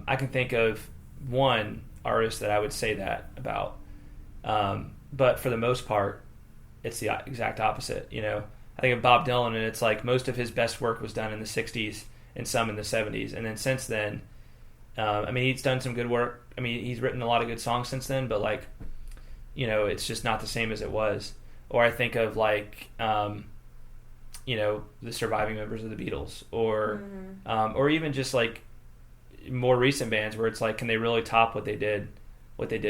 I can think of one artist that I would say that about, but for the most part, it's the exact opposite. You know, I think of Bob Dylan, and it's like most of his best work was done in the 60s and some in the 70s. And then since then, I mean, he's done some good work. I mean, he's written a lot of good songs since then, but like, you know, it's just not the same as it was. Or I think of like, you know, the surviving members of the Beatles, or even just like more recent bands where it's like, can they really top what they did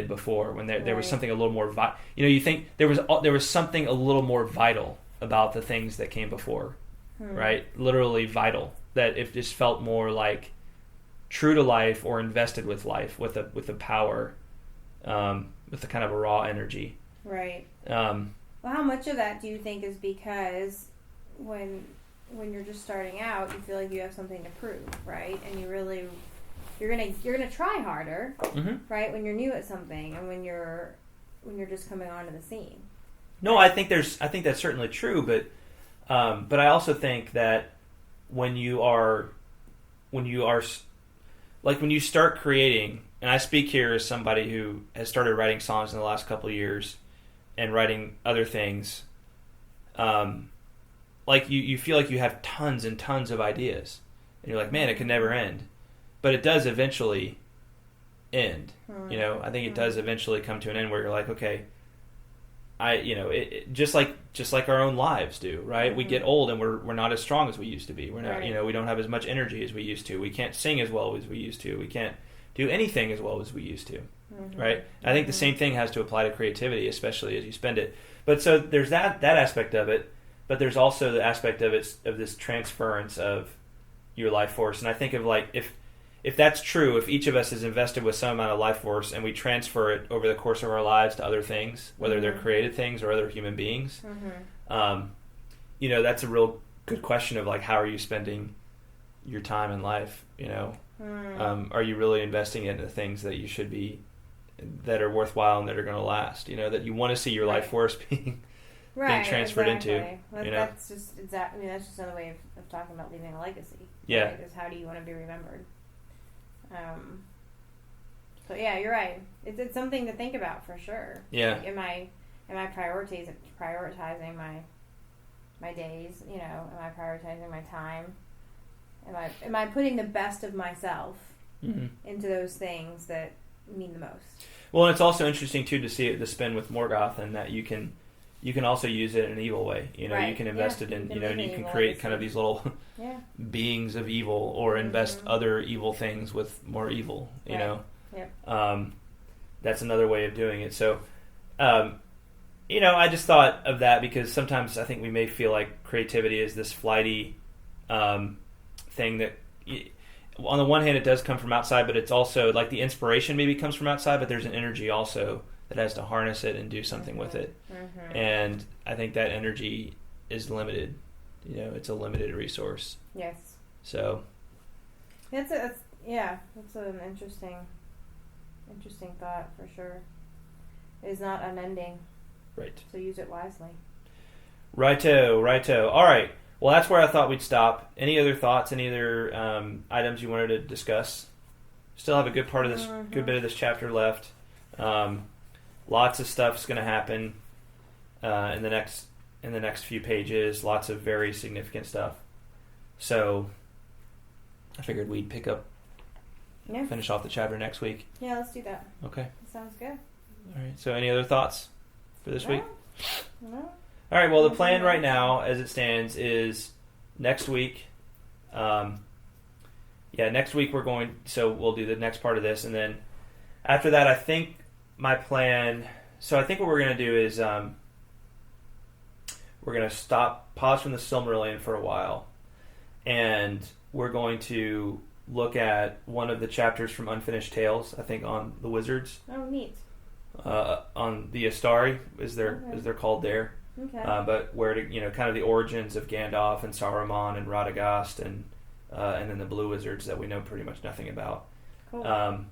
before, when there was something a little more you know, you think there was something a little more vital about the things that came before, right? Literally vital, that it just felt more like true to life or invested with life, with the power, with the kind of a raw energy, right? Well, how much of that do you think is because when you're just starting out, you feel like you have something to prove, right? And you're gonna try harder, right? When you're new at something, and when you're just coming onto the scene. No, I think that's certainly true, but I also think that when you start creating, and I speak here as somebody who has started writing songs in the last couple of years and writing other things, like you feel like you have tons and tons of ideas, and you're like, man, it can never end. But it does eventually end. You know, I think it does eventually come to an end where you're like, okay, it just like our own lives do, right? We get old and we're not as strong as we used to be. We're not, you know, we don't have as much energy as we used to. We can't sing as well as we used to. We can't do anything as well as we used to, right? I think the same thing has to apply to creativity, especially as you spend it. But so there's that aspect of it, but there's also the aspect of this transference of your life force. And I think of like if that's true, if each of us is invested with some amount of life force and we transfer it over the course of our lives to other things, whether they're created things or other human beings, you know, that's a real good question of like, how are you spending your time in life? You know, are you really investing it in the things that you should be, that are worthwhile and that are going to last? You know, that you want to see your life force being transferred into. Well, you know, that's just exactly. I mean, that's just another way of talking about leaving a legacy. Yeah, right? Is how do you want to be remembered? So yeah, you're right. It's something to think about for sure. Yeah. Like, am I prioritizing my days? You know, am I prioritizing my time? Am I putting the best of myself into those things that mean the most? Well, and it's also interesting too to see the spin with Morgoth, and that you can also use it in an evil way. You know, you can invest it in, you know, and you can create kind of these little beings of evil, or invest other evil things with more evil, you know. Yep. That's another way of doing it. So, you know, I just thought of that because sometimes I think we may feel like creativity is this flighty thing that, on the one hand, it does come from outside, but it's also like the inspiration maybe comes from outside, but there's an energy also that has to harness it and do something with it. And I think that energy is limited. You know, it's a limited resource. Yes. So. That's an interesting thought for sure. It is not unending. Right. So use it wisely. Righto. All right. Well, that's where I thought we'd stop. Any other thoughts? Any other items you wanted to discuss? Still have a good part of this, good bit of this chapter left. Lots of stuff's going to happen in the next few pages. Lots of very significant stuff. So I figured we'd pick up, finish off the chapter next week. Yeah, let's do that. Okay. That sounds good. All right. So any other thoughts for this week? No. All right. Well, the plan right now, as it stands, is next week. Next week so we'll do the next part of this, and then after that, I think my plan. So I think what we're going to do is we're going to pause from the Silmarillion for a while, and we're going to look at one of the chapters from Unfinished Tales. I think on the wizards. Oh, neat. On the Astari, as they're called there. Okay. But where kind of the origins of Gandalf and Saruman and Radagast and then the Blue Wizards that we know pretty much nothing about. Cool.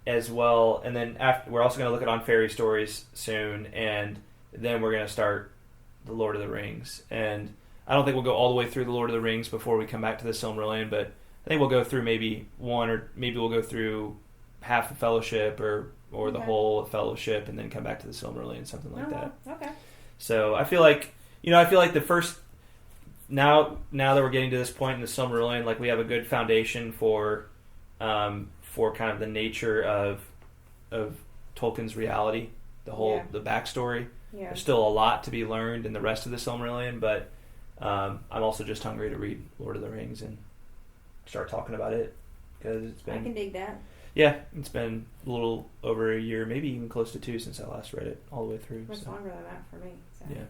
As well, and then we're also going to look at On Fairy Stories soon, and then we're going to start the Lord of the Rings. And I don't think we'll go all the way through the Lord of the Rings before we come back to the Silmarillion, but I think we'll go through maybe one, or maybe we'll go through half the Fellowship or the whole Fellowship, and then come back to the Silmarillion, something like that. Okay. So I feel like the first now that we're getting to this point in the Silmarillion, like we have a good foundation for kind of the nature of Tolkien's reality, the backstory. Yeah. There's still a lot to be learned in the rest of the Silmarillion, but I'm also just hungry to read Lord of the Rings and start talking about it, because I can dig that. Yeah, it's been a little over a year, maybe even close to 2 since I last read it all the way through. Much longer than that for me. So. Yeah.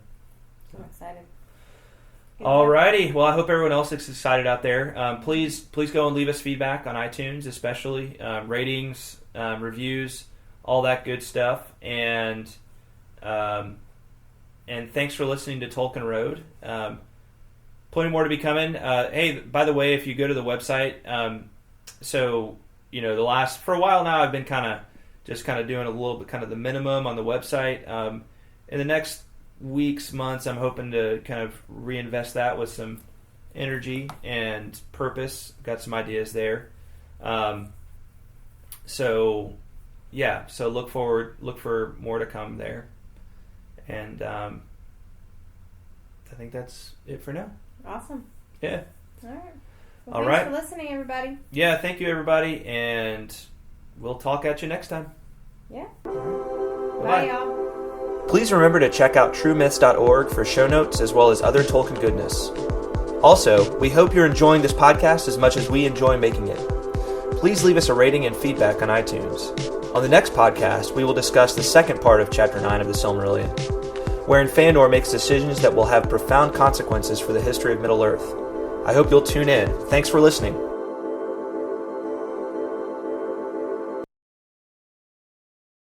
I'm excited. Alrighty. Well, I hope everyone else is excited out there. Please go and leave us feedback on iTunes, especially ratings, reviews, all that good stuff. And thanks for listening to Tolkien Road. Plenty more to be coming. Hey, by the way, if you go to the website, for a while now, I've been kind of doing a little bit, kind of the minimum on the website. In the next weeks, months, I'm hoping to kind of reinvest that with some energy and purpose. Got some ideas there. So look for more to come there. And I think that's it for now. Awesome. Yeah. All right. Well, thanks for listening, everybody. Yeah, thank you, everybody, and we'll talk at you next time. Yeah. Bye, y'all. Please remember to check out truemyths.org for show notes as well as other Tolkien goodness. Also, we hope you're enjoying this podcast as much as we enjoy making it. Please leave us a rating and feedback on iTunes. On the next podcast, we will discuss the second part of Chapter 9 of the Silmarillion, wherein Fëanor makes decisions that will have profound consequences for the history of Middle-earth. I hope you'll tune in. Thanks for listening.